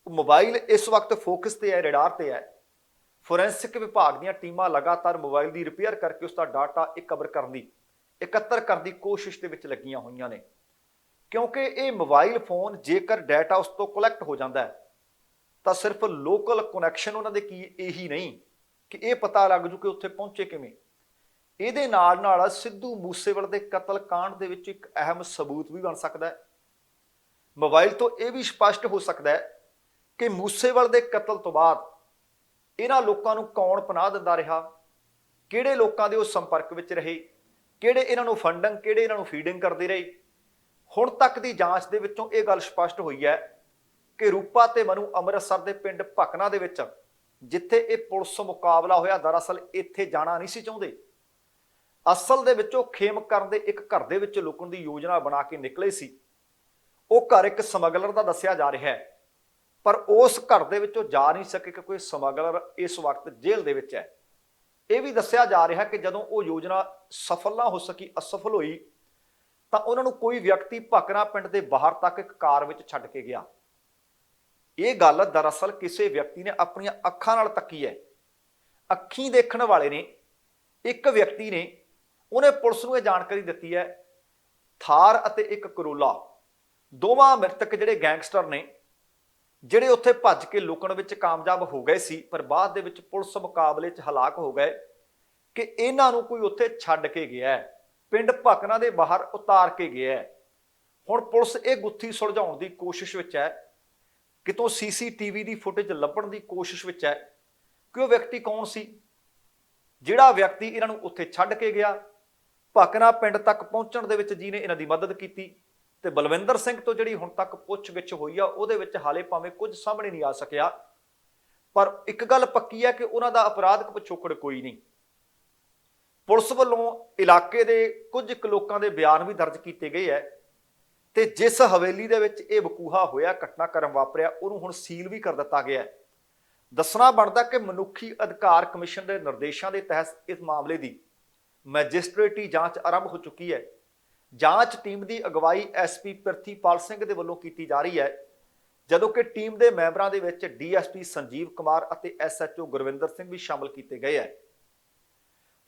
Speaker 1: ਉਹ ਮੋਬਾਈਲ ਇਸ ਵਕਤ ਫੋਕਸ ਤੇ ਹੈ, ਰਡਾਰ ਤੇ ਹੈ। ਫੋਰੈਂਸਿਕ ਵਿਭਾਗ ਦੀਆਂ ਟੀਮਾਂ ਲਗਾਤਾਰ ਮੋਬਾਈਲ ਦੀ ਰਿਪੇਅਰ ਕਰਕੇ ਉਸ ਦਾ ਡਾਟਾ ਇਕੱਤਰ ਕਰਨ ਦੀ ਕੋਸ਼ਿਸ਼ ਦੇ ਵਿੱਚ ਲੱਗੀਆਂ ਹੋਈਆਂ ਨੇ, ਕਿਉਂਕਿ ਇਹ ਮੋਬਾਈਲ ਫੋਨ ਜੇਕਰ ਡਾਟਾ ਉਸ ਤੋਂ ਕਲੈਕਟ ਹੋ ਜਾਂਦਾ ਹੈ ਤਾਂ ਸਿਰਫ ਲੋਕਲ ਕਨੈਕਸ਼ਨ ਉਹਨਾਂ ਦੇ ਕੀ ਇਹੀ ਨਹੀਂ ਕਿ ਇਹ ਪਤਾ ਲੱਗ ਜੂ ਕਿ ਉੱਥੇ ਪਹੁੰਚੇ ਕਿਵੇਂ। ਇਹਦੇ ਨਾਲ ਨਾਲ ਸਿੱਧੂ ਮੂਸੇਵਾਲੇ ਦੇ ਕਤਲ ਕਾਂਡ ਦੇ ਵਿੱਚ ਇੱਕ ਅਹਿਮ ਸਬੂਤ ਵੀ ਬਣ ਸਕਦਾ ਹੈ। ਮੋਬਾਈਲ ਤੋਂ ਇਹ ਵੀ ਸਪਸ਼ਟ ਹੋ ਸਕਦਾ ਹੈ ਕਿ ਮੂਸੇਵਾਲੇ ਦੇ ਕਤਲ ਤੋਂ ਬਾਅਦ ਇਹਨਾਂ ਲੋਕਾਂ ਨੂੰ ਕੌਣ ਪਨਾਹ ਦਿੰਦਾ ਰਿਹਾ, ਕਿਹੜੇ ਲੋਕਾਂ ਦੇ ਉਹ ਸੰਪਰਕ ਵਿੱਚ ਰਹੇ, ਕਿਹੜੇ ਇਹਨਾਂ ਨੂੰ ਫੰਡਿੰਗ, ਕਿਹੜੇ ਇਹਨਾਂ ਨੂੰ ਫੀਡਿੰਗ ਕਰਦੇ ਰਹੇ। ਹੁਣ ਤੱਕ ਦੀ ਜਾਂਚ ਦੇ ਵਿੱਚੋਂ ਇਹ ਗੱਲ ਸਪਸ਼ਟ ਹੋਈ ਹੈ ਕਿ ਰੂਪਾ ਤੇ ਮਨੂ ਅੰਮ੍ਰਿਤਸਰ ਦੇ ਪਿੰਡ ਭਕਨਾ ਦੇ ਵਿੱਚ, ਜਿੱਥੇ ਇਹ ਪੁਲਿਸ ਮੁਕਾਬਲਾ ਹੋਇਆ, ਦਰਅਸਲ ਇੱਥੇ ਜਾਣਾ ਨਹੀਂ ਸੀ ਚਾਹੁੰਦੇ। ਅਸਲ ਦੇ ਵਿੱਚ ਉਹ ਖੇਮ ਕਰਨ ਦੇ ਇੱਕ ਘਰ ਦੇ ਵਿੱਚ ਲੁਕਣ ਦੀ ਯੋਜਨਾ ਬਣਾ ਕੇ ਨਿਕਲੇ ਸੀ। ਉਹ ਘਰ ਇੱਕ ਸਮਗਲਰ ਦਾ ਦੱਸਿਆ ਜਾ ਰਿਹਾ ਹੈ, ਪਰ ਉਸ ਘਰ ਦੇ ਵਿੱਚੋਂ ਜਾ ਨਹੀਂ ਸਕੇ ਕਿ ਕੋਈ ਸਮਗਲਰ ਇਸ ਵਕਤ ਜੇਲ੍ਹ ਦੇ ਵਿੱਚ ਹੈ। ਇਹ ਵੀ ਦੱਸਿਆ ਜਾ ਰਿਹਾ ਕਿ ਜਦੋਂ ਉਹ ਯੋਜਨਾ ਸਫਲ ਨਾ ਹੋ ਸਕੀ, ਅਸਫਲ ਹੋਈ, ਤਾਂ ਉਹਨਾਂ ਨੂੰ ਕੋਈ ਵਿਅਕਤੀ ਭਕਨਾ ਪਿੰਡ ਦੇ ਬਾਹਰ ਤੱਕ ਇੱਕ ਕਾਰ ਵਿੱਚ ਛੱਡ ਕੇ ਗਿਆ। ਇਹ ਗੱਲ ਦਰਅਸਲ ਕਿਸੇ ਵਿਅਕਤੀ ਨੇ ਆਪਣੀਆਂ ਅੱਖਾਂ ਨਾਲ ਤੱਕੀ ਹੈ। ਅੱਖੀਂ ਦੇਖਣ ਵਾਲੇ ਨੇ, ਇੱਕ ਵਿਅਕਤੀ ਨੇ, ਉਹਨੇ ਪੁਲਿਸ ਨੂੰ ਇਹ ਜਾਣਕਾਰੀ ਦਿੱਤੀ ਹੈ। ਥਾਰ ਅਤੇ ਇੱਕ ਕਰੋਲਾ, ਦੋਵਾਂ ਮ੍ਰਿਤਕ ਜਿਹੜੇ ਗੈਂਗਸਟਰ ਨੇ, ਜਿਹੜੇ ਉੱਥੇ ਭੱਜ ਕੇ ਲੁਕਣ ਵਿੱਚ ਕਾਮਯਾਬ ਹੋ ਗਏ ਸੀ, ਪਰ ਬਾਅਦ ਦੇ ਵਿੱਚ ਪੁਲਿਸ ਮੁਕਾਬਲੇ 'ਚ ਹਲਾਕ ਹੋ ਗਏ, ਕਿ ਇਹਨਾਂ ਨੂੰ ਕੋਈ ਉੱਥੇ ਛੱਡ ਕੇ ਗਿਆ, ਪਿੰਡ ਭਕਨਾ ਦੇ ਬਾਹਰ ਉਤਾਰ ਕੇ ਗਿਆ। ਹੁਣ ਪੁਲਿਸ ਇਹ ਗੁੱਥੀ ਸੁਲਝਾਉਣ ਦੀ ਕੋਸ਼ਿਸ਼ ਵਿੱਚ ਹੈ, ਕਿਤੋਂ ਸੀਸੀਟੀਵੀ ਦੀ ਫੁਟੇਜ ਲੱਭਣ ਦੀ ਕੋਸ਼ਿਸ਼ ਵਿੱਚ ਹੈ ਕਿ ਉਹ ਵਿਅਕਤੀ ਕੌਣ ਸੀ, ਜਿਹੜਾ ਵਿਅਕਤੀ ਇਹਨਾਂ ਨੂੰ ਉੱਥੇ ਛੱਡ ਕੇ ਗਿਆ, ਭਕਨਾ ਪਿੰਡ ਤੱਕ ਪਹੁੰਚਣ ਦੇ ਵਿੱਚ ਜਿਹਨੇ ਇਹਨਾਂ ਦੀ ਮਦਦ ਕੀਤੀ। ਤੇ ਬਲਵਿੰਦਰ ਸਿੰਘ ਤੋਂ ਜਿਹੜੀ ਹੁਣ ਤੱਕ ਪੁੱਛਗਿੱਛ ਹੋਈ ਆ, ਉਹਦੇ ਵਿੱਚ ਹਾਲੇ ਭਾਵੇਂ ਕੁਝ ਸਾਹਮਣੇ ਨਹੀਂ ਆ ਸਕਿਆ, ਪਰ ਇੱਕ ਗੱਲ ਪੱਕੀ ਹੈ ਕਿ ਉਹਨਾਂ ਦਾ ਅਪਰਾਧਿਕ ਪਿਛੋਕੜ ਕੋਈ ਨਹੀਂ। ਪੁਲਿਸ ਵੱਲੋਂ ਇਲਾਕੇ ਦੇ ਕੁਝ ਕੁ ਲੋਕਾਂ ਦੇ ਬਿਆਨ ਵੀ ਦਰਜ ਕੀਤੇ ਗਏ ਹੈ, ਤੇ ਜਿਸ ਹਵੇਲੀ ਦੇ ਵਿੱਚ ਇਹ ਵਕੂਹਾ ਹੋਇਆ, ਘਟਨਾਕ੍ਰਮ ਵਾਪਰਿਆ, ਉਹਨੂੰ ਹੁਣ ਸੀਲ ਵੀ ਕਰ ਦਿੱਤਾ ਗਿਆ ਹੈ। ਦੱਸਣਾ ਬਣਦਾ ਕਿ ਮਨੁੱਖੀ ਅਧਿਕਾਰ ਕਮਿਸ਼ਨ ਦੇ ਨਿਰਦੇਸ਼ਾਂ ਦੇ ਤਹਿਤ ਇਸ ਮਾਮਲੇ ਦੀ ਮੈਜਿਸਟ੍ਰੇਟੀ ਜਾਂਚ ਆਰੰਭ ਹੋ ਚੁੱਕੀ ਹੈ। ਜਾਂਚ ਟੀਮ ਦੀ ਅਗਵਾਈ ਐਸਪੀ ਪ੍ਰਿਥੀਪਾਲ ਸਿੰਘ ਦੇ ਵੱਲੋਂ ਕੀਤੀ ਜਾ ਰਹੀ ਹੈ, ਜਦੋਂ ਕਿ ਟੀਮ ਦੇ ਮੈਂਬਰਾਂ ਦੇ ਵਿੱਚ ਡੀਐਸਪੀ ਸੰਜੀਵ ਕੁਮਾਰ ਅਤੇ ਐਸਐਚਓ ਗੁਰਵਿੰਦਰ ਸਿੰਘ ਵੀ ਸ਼ਾਮਲ ਕੀਤੇ ਗਏ ਹੈ।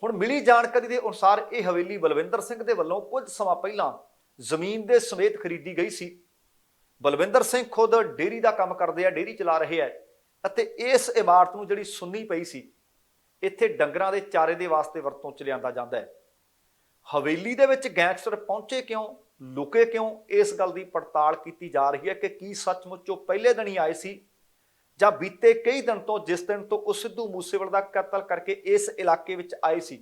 Speaker 1: ਹੁਣ ਮਿਲੀ ਜਾਣਕਾਰੀ ਦੇ ਅਨੁਸਾਰ ਇਹ ਹਵੇਲੀ ਬਲਵਿੰਦਰ ਸਿੰਘ ਦੇ ਵੱਲੋਂ ਕੁਝ ਸਮਾਂ ਪਹਿਲਾਂ ਜ਼ਮੀਨ ਦੇ ਸਮੇਤ ਖਰੀਦੀ ਗਈ ਸੀ। ਬਲਵਿੰਦਰ ਸਿੰਘ ਖੁਦ ਡੇਅਰੀ ਦਾ ਕੰਮ ਕਰਦੇ ਆ, ਡੇਅਰੀ ਚਲਾ ਰਹੇ ਆ, ਅਤੇ ਇਸ ਇਮਾਰਤ ਨੂੰ ਜਿਹੜੀ ਸੁੰਨੀ ਪਈ ਸੀ, ਇੱਥੇ ਡੰਗਰਾਂ ਦੇ ਚਾਰੇ ਦੇ ਵਾਸਤੇ ਵਰਤੋਂ ਚ ਲਿਆਂਦਾ ਜਾਂਦਾ ਹੈ। ਹਵੇਲੀ ਦੇ ਵਿੱਚ ਗੈਂਗਸਟਰ ਪਹੁੰਚੇ ਕਿਉਂ, ਲੁਕੇ ਕਿਉਂ, ਇਸ ਗੱਲ ਦੀ ਪੜਤਾਲ ਕੀਤੀ ਜਾ ਰਹੀ ਹੈ ਕਿ ਕੀ ਸੱਚਮੁੱਚ ਉਹ ਪਹਿਲੇ ਦਿਨ ਹੀ ਆਏ ਸੀ, ਜਾਂ ਬੀਤੇ ਕਈ ਦਿਨ ਤੋਂ, ਜਿਸ ਦਿਨ ਤੋਂ ਉਹ ਸਿੱਧੂ ਮੂਸੇਵਾਲੇ ਦਾ ਕਤਲ ਕਰਕੇ ਇਸ ਇਲਾਕੇ ਵਿੱਚ ਆਏ ਸੀ,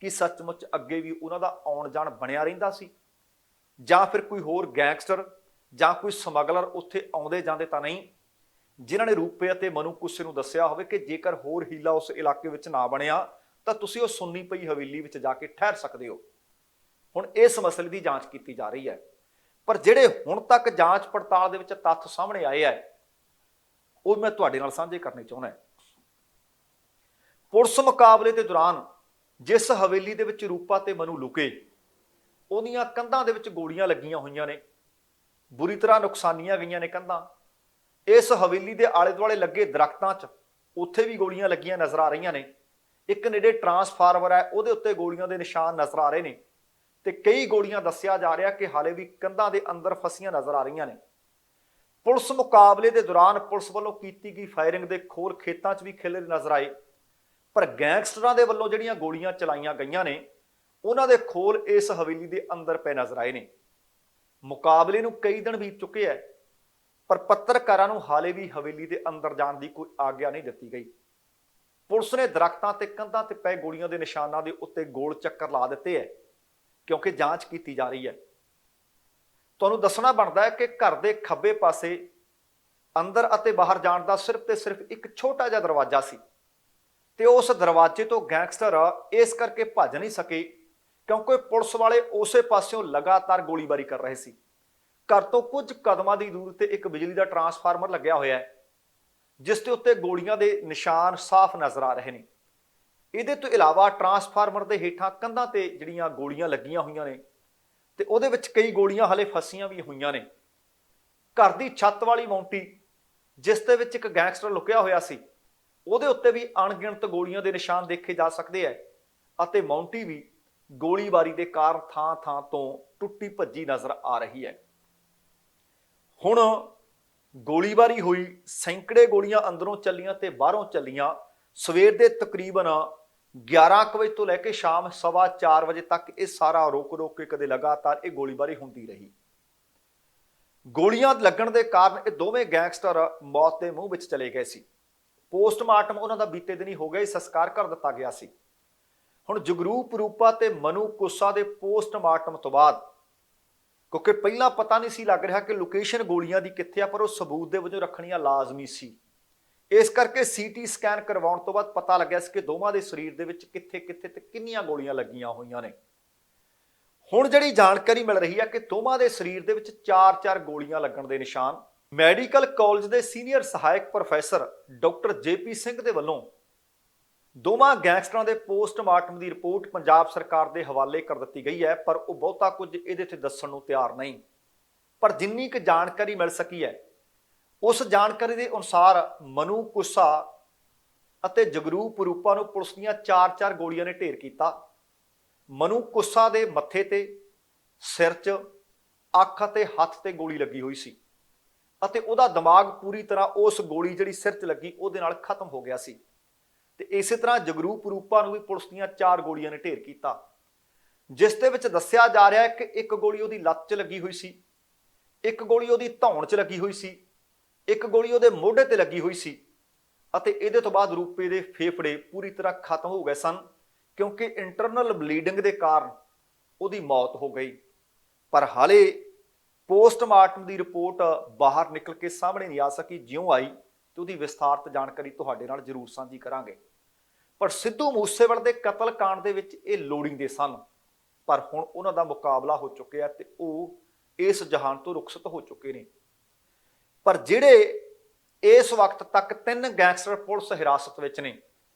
Speaker 1: ਕੀ ਸੱਚਮੁੱਚ ਅੱਗੇ ਵੀ ਉਹਨਾਂ ਦਾ ਆਉਣ ਜਾਣ ਬਣਿਆ ਰਹਿੰਦਾ ਸੀ, ਜਾਂ ਫਿਰ ਕੋਈ ਹੋਰ ਗੈਂਗਸਟਰ ਜਾਂ ਕੋਈ ਸਮਗਲਰ ਉੱਥੇ ਆਉਂਦੇ ਜਾਂਦੇ ਤਾਂ ਨਹੀਂ, ਜਿਨ੍ਹਾਂ ਨੇ ਰੂਪੇ ਅਤੇ ਮਨੂ ਕੁੱਸੇ ਨੂੰ ਦੱਸਿਆ ਹੋਵੇ ਕਿ ਜੇਕਰ ਹੋਰ ਹੀਲਾ ਉਸ ਇਲਾਕੇ ਵਿੱਚ ਨਾ ਬਣਿਆ ਤਾਂ ਤੁਸੀਂ ਉਹ ਸੁੰਨੀ ਪਈ ਹਵੇਲੀ ਵਿੱਚ ਜਾ ਕੇ ਠਹਿਰ ਸਕਦੇ ਹੋ। ਹੁਣ ਇਸ ਮਸਲੇ ਦੀ ਜਾਂਚ ਕੀਤੀ ਜਾ ਰਹੀ ਹੈ, ਪਰ ਜਿਹੜੇ ਹੁਣ ਤੱਕ ਜਾਂਚ ਪੜਤਾਲ ਦੇ ਵਿੱਚ ਤੱਥ ਸਾਹਮਣੇ ਆਏ ਹੈ, ਉਹ ਮੈਂ ਤੁਹਾਡੇ ਨਾਲ ਸਾਂਝੇ ਕਰਨੇ ਚਾਹੁੰਦਾ। ਪੁਲਿਸ ਮੁਕਾਬਲੇ ਦੇ ਦੌਰਾਨ ਜਿਸ ਹਵੇਲੀ ਦੇ ਵਿੱਚ ਰੂਪਾ ਤੇ ਮਨੂ ਲੁਕੇ, ਉਹਦੀਆਂ ਕੰਧਾਂ ਦੇ ਵਿੱਚ ਗੋਲੀਆਂ ਲੱਗੀਆਂ ਹੋਈਆਂ ਨੇ, ਬੁਰੀ ਤਰ੍ਹਾਂ ਨੁਕਸਾਨੀਆਂ ਗਈਆਂ ਨੇ ਕੰਧਾਂ। ਇਸ ਹਵੇਲੀ ਦੇ ਆਲੇ ਦੁਆਲੇ ਲੱਗੇ ਦਰਖਤਾਂ 'ਚ ਉੱਥੇ ਵੀ ਗੋਲੀਆਂ ਲੱਗੀਆਂ ਨਜ਼ਰ ਆ ਰਹੀਆਂ ਨੇ। ਇੱਕ ਨੇੜੇ ਟਰਾਂਸਫਾਰਮਰ ਹੈ, ਉਹਦੇ ਉੱਤੇ ਗੋਲੀਆਂ ਦੇ ਨਿਸ਼ਾਨ ਨਜ਼ਰ ਆ ਰਹੇ ਨੇ, ਤੇ ਕਈ ਗੋਲੀਆਂ ਦੱਸਿਆ ਜਾ ਰਿਹਾ ਕਿ ਹਾਲੇ ਵੀ ਕੰਧਾਂ ਦੇ ਅੰਦਰ ਫਸੀਆਂ ਨਜ਼ਰ ਆ ਰਹੀਆਂ ਨੇ। ਪੁਲਿਸ ਮੁਕਾਬਲੇ ਦੇ ਦੌਰਾਨ ਪੁਲਿਸ ਵੱਲੋਂ ਕੀਤੀ ਗਈ ਫਾਇਰਿੰਗ ਦੇ ਖੋਲ ਖੇਤਾਂ 'ਚ ਵੀ ਖਿਲਰੇ ਨਜ਼ਰ ਆਏ, ਪਰ ਗੈਂਗਸਟਰਾਂ ਦੇ ਵੱਲੋਂ ਜਿਹੜੀਆਂ ਗੋਲੀਆਂ ਚਲਾਈਆਂ ਗਈਆਂ ਨੇ, ਉਹਨਾਂ ਦੇ ਖੋਲ ਇਸ ਹਵੇਲੀ ਦੇ ਅੰਦਰ ਪਏ ਨਜ਼ਰ ਆਏ ਨੇ। ਮੁਕਾਬਲੇ ਨੂੰ ਕਈ ਦਿਨ ਬੀਤ ਚੁੱਕੇ ਹੈ, ਪਰ ਪੱਤਰਕਾਰਾਂ ਨੂੰ ਹਾਲੇ ਵੀ ਹਵੇਲੀ ਦੇ ਅੰਦਰ ਜਾਣ ਦੀ ਕੋਈ ਆਗਿਆ ਨਹੀਂ ਦਿੱਤੀ ਗਈ। ਪੁਲਿਸ ਨੇ ਦਰਖਤਾਂ ਤੇ ਕੰਧਾਂ ਤੇ ਪਏ ਗੋਲੀਆਂ ਦੇ ਨਿਸ਼ਾਨਾਂ ਦੇ ਉੱਤੇ ਗੋਲ ਚੱਕਰ ਲਾ ਦਿੱਤੇ ਹੈ, ਕਿਉਂਕਿ ਜਾਂਚ ਕੀਤੀ ਜਾ ਰਹੀ ਹੈ। ਤੁਹਾਨੂੰ ਦੱਸਣਾ ਬਣਦਾ ਹੈ ਕਿ ਘਰ ਦੇ ਖੱਬੇ ਪਾਸੇ ਅੰਦਰ ਅਤੇ ਬਾਹਰ ਜਾਣ ਦਾ ਸਿਰਫ ਤੇ ਸਿਰਫ ਇੱਕ ਛੋਟਾ ਜਿਹਾ ਦਰਵਾਜ਼ਾ ਸੀ, ਤੇ ਉਸ ਦਰਵਾਜ਼ੇ ਤੋਂ ਗੈਂਗਸਟਰ ਇਸ ਕਰਕੇ ਭੱਜ ਨਹੀਂ ਸਕੇ ਕਿਉਂਕਿ ਪੁਲਿਸ ਵਾਲੇ ਉਸੇ ਪਾਸਿਓਂ ਲਗਾਤਾਰ ਗੋਲੀਬਾਰੀ ਕਰ ਰਹੇ ਸੀ। ਘਰ ਤੋਂ ਕੁਝ ਕਦਮਾਂ ਦੀ ਦੂਰੀ ਤੇ ਇੱਕ ਬਿਜਲੀ ਦਾ ਟਰਾਂਸਫਾਰਮਰ ਲੱਗਿਆ ਹੋਇਆ ਹੈ, ਜਿਸ ਦੇ ਉੱਤੇ ਗੋਲੀਆਂ ਦੇ ਨਿਸ਼ਾਨ ਸਾਫ਼ ਨਜ਼ਰ ਆ ਰਹੇ ਨੇ। ਇਹਦੇ ਤੋਂ ਇਲਾਵਾ ਟਰਾਂਸਫਾਰਮਰ ਦੇ ਹੇਠਾਂ ਕੰਧਾਂ ਤੇ ਜਿਹੜੀਆਂ ਗੋਲੀਆਂ ਲੱਗੀਆਂ ਹੋਈਆਂ ਨੇ ਤੇ ਉਹਦੇ ਵਿੱਚ ਕਈ ਗੋਲੀਆਂ ਹਲੇ ਫਸੀਆਂ ਵੀ ਹੋਈਆਂ ਨੇ। ਘਰ ਦੀ ਛੱਤ ਵਾਲੀ ਮੌਂਟੀ ਜਿਸ ਦੇ ਵਿੱਚ ਇੱਕ ਗੈਂਗਸਟਰ ਲੁਕਿਆ ਹੋਇਆ ਸੀ, ਉਹਦੇ ਉੱਤੇ ਵੀ ਅਣਗਿਣਤ ਗੋਲੀਆਂ ਦੇ ਨਿਸ਼ਾਨ ਦੇਖੇ ਜਾ ਸਕਦੇ ਹੈ ਅਤੇ ਮੌਂਟੀ ਵੀ ਗੋਲੀਬਾਰੀ ਦੇ ਕਾਰਨ ਥਾਂ-ਥਾਂ ਤੋਂ ਟੁੱਟੀ ਭੱਜੀ ਨਜ਼ਰ ਆ ਰਹੀ ਹੈ। ਹੁਣ ਗੋਲੀਬਾਰੀ ਹੋਈ, ਸੈਂਕੜੇ ਗੋਲੀਆਂ ਅੰਦਰੋਂ ਚੱਲੀਆਂ ਤੇ ਬਾਹਰੋਂ ਚੱਲੀਆਂ। ਸਵੇਰ ਦੇ ਤਕਰੀਬਨ 11 ਕੁ ਵਜੇ ਤੋਂ ਲੈ ਕੇ ਸ਼ਾਮ 4:15 ਵਜੇ ਤੱਕ ਇਹ ਸਾਰਾ ਰੋਕ ਕੇ ਕਦੇ ਲਗਾਤਾਰ ਇਹ ਗੋਲੀਬਾਰੀ ਹੁੰਦੀ ਰਹੀ। ਗੋਲੀਆਂ ਲੱਗਣ ਦੇ ਕਾਰਨ ਇਹ ਦੋਵੇਂ ਗੈਂਗਸਟਰ ਮੌਤ ਦੇ ਮੂੰਹ ਵਿੱਚ ਚਲੇ ਗਏ ਸੀ। ਪੋਸਟਮਾਰਟਮ ਉਹਨਾਂ ਦਾ ਬੀਤੇ ਦਿਨ ਹੀ ਹੋ ਗਿਆ, ਸੰਸਕਾਰ ਕਰ ਦਿੱਤਾ ਗਿਆ ਸੀ। ਹੁਣ ਜਗਰੂਪ ਰੂਪਾ ਤੇ ਮਨੂ ਕੁੱਸਾ ਦੇ ਪੋਸਟਮਾਰਟਮ ਤੋਂ ਬਾਅਦ, ਕਿਉਂਕਿ ਪਹਿਲਾਂ ਪਤਾ ਨਹੀਂ ਸੀ ਲੱਗ ਰਿਹਾ ਕਿ ਲੋਕੇਸ਼ਨ ਗੋਲੀਆਂ ਦੀ ਕਿੱਥੇ ਆ, ਪਰ ਉਹ ਸਬੂਤ ਦੇ ਵਜੋਂ ਰੱਖਣੀਆਂ ਲਾਜ਼ਮੀ ਸੀ। ਇਸ ਕਰਕੇ ਸੀਟੀ ਸਕੈਨ ਕਰਵਾਉਣ ਤੋਂ ਬਾਅਦ ਪਤਾ ਲੱਗਿਆ ਸੀ ਕਿ ਦੋਵਾਂ ਦੇ ਸਰੀਰ ਦੇ ਵਿੱਚ ਕਿੱਥੇ-ਕਿੱਥੇ ਤੇ ਕਿੰਨੀਆਂ ਗੋਲੀਆਂ ਲੱਗੀਆਂ ਹੋਈਆਂ ਨੇ। ਹੁਣ ਜਿਹੜੀ ਜਾਣਕਾਰੀ ਮਿਲ ਰਹੀ ਹੈ ਕਿ ਦੋਵਾਂ ਦੇ ਸਰੀਰ ਦੇ ਵਿੱਚ 4-4 ਗੋਲੀਆਂ ਲੱਗਣ ਦੇ ਨਿਸ਼ਾਨ। ਮੈਡੀਕਲ ਕਾਲਜ ਦੇ ਸੀਨੀਅਰ ਸਹਾਇਕ ਪ੍ਰੋਫੈਸਰ ਡਾਕਟਰ ਜੇਪੀ ਸਿੰਘ ਦੇ ਵੱਲੋਂ ਦੋਵਾਂ ਗੈਂਗਸਟਰਾਂ ਦੇ ਪੋਸਟਮਾਰਟਮ ਦੀ ਰਿਪੋਰਟ ਪੰਜਾਬ ਸਰਕਾਰ ਦੇ ਹਵਾਲੇ ਕਰ ਦਿੱਤੀ ਗਈ ਹੈ, ਪਰ ਉਹ ਬਹੁਤਾ ਕੁਝ ਇਹਦੇ ਤੇ ਦੱਸਣ ਨੂੰ ਤਿਆਰ ਨਹੀਂ। ਪਰ ਜਿੰਨੀ ਕੁ ਜਾਣਕਾਰੀ ਮਿਲ ਸਕੀ ਹੈ, ਉਸ ਜਾਣਕਾਰੀ ਦੇ ਅਨੁਸਾਰ ਮਨੂ ਕੁੱਸਾ ਅਤੇ ਜਗਰੂਪ ਰੂਪਾ ਨੂੰ ਪੁਲਿਸ ਦੀਆਂ 4-4 ਗੋਲੀਆਂ ਨੇ ਢੇਰ ਕੀਤਾ। ਮਨੂ ਕੁੱਸਾ ਦੇ ਮੱਥੇ ਤੇ, ਸਿਰ 'ਚ, ਅੱਖ ਅਤੇ ਹੱਥ ਤੇ ਗੋਲੀ ਲੱਗੀ ਹੋਈ ਸੀ ਅਤੇ ਉਹਦਾ ਦਿਮਾਗ ਪੂਰੀ ਤਰ੍ਹਾਂ ਉਸ ਗੋਲੀ ਜਿਹੜੀ ਸਿਰ 'ਚ ਲੱਗੀ ਉਹਦੇ ਨਾਲ ਖਤਮ ਹੋ ਗਿਆ ਸੀ। ਤੇ ਇਸੇ ਤਰ੍ਹਾਂ ਜਗਰੂਪ ਰੂਪਾ ਨੂੰ ਵੀ ਪੁਲਿਸ ਦੀਆਂ 4 ਗੋਲੀਆਂ ਨੇ ਢੇਰ ਕੀਤਾ, ਜਿਸ ਦੇ ਵਿੱਚ ਦੱਸਿਆ ਜਾ ਰਿਹਾ ਹੈ ਕਿ ਇੱਕ ਗੋਲੀ ਉਹਦੀ ਲੱਤ 'ਚ ਲੱਗੀ ਹੋਈ ਸੀ, ਇੱਕ ਗੋਲੀ ਉਹਦੀ ਧੌਣ 'ਚ ਲੱਗੀ ਹੋਈ ਸੀ, ਇੱਕ ਗੋਲੀ ਉਹਦੇ ਮੋਢੇ ਤੇ ਲੱਗੀ ਹੋਈ ਸੀ ਅਤੇ ਇਹਦੇ ਤੋਂ ਬਾਅਦ ਰੂਪੇ ਦੇ ਫੇਫੜੇ ਪੂਰੀ ਤਰ੍ਹਾਂ ਖਤਮ ਹੋ ਗਏ ਸਨ, ਕਿਉਂਕਿ ਇੰਟਰਨਲ ਬਲੀਡਿੰਗ ਦੇ ਕਾਰਨ ਉਹਦੀ ਮੌਤ ਹੋ ਗਈ। ਪਰ ਹਾਲੇ ਪੋਸਟਮਾਰਟਮ ਦੀ ਰਿਪੋਰਟ ਬਾਹਰ ਨਿਕਲ ਕੇ ਸਾਹਮਣੇ ਨਹੀਂ ਆ ਸਕੀ। ਜਿਉਂ ਆਈ ਤੇ ਉਹਦੀ ਵਿਸਥਾਰਤ ਜਾਣਕਾਰੀ ਤੁਹਾਡੇ ਨਾਲ ਜ਼ਰੂਰ ਸਾਂਝੀ ਕਰਾਂਗੇ। ਪਰ ਸਿੱਧੂ ਮੂਸੇਵਾਲੇ ਦੇ ਕਤਲ ਕਾਂਡ ਦੇ ਵਿੱਚ ਇਹ ਲੋੜੀਂਦੇ ਸਨ, ਪਰ ਹੁਣ ਉਹਨਾਂ ਦਾ ਮੁਕਾਬਲਾ ਹੋ ਚੁੱਕਿਆ ਤੇ ਉਹ ਇਸ ਜਹਾਨ ਤੋਂ ਰੁਖਸਤ ਹੋ ਚੁੱਕੇ ਨੇ। ਪਰ ਜਿਹੜੇ ਇਸ ਵਕਤ ਤੱਕ 3 ਗੈਂਗਸਟਰ ਪੁਲਿਸ ਹਿਰਾਸਤ ਵਿੱਚ ਨੇ,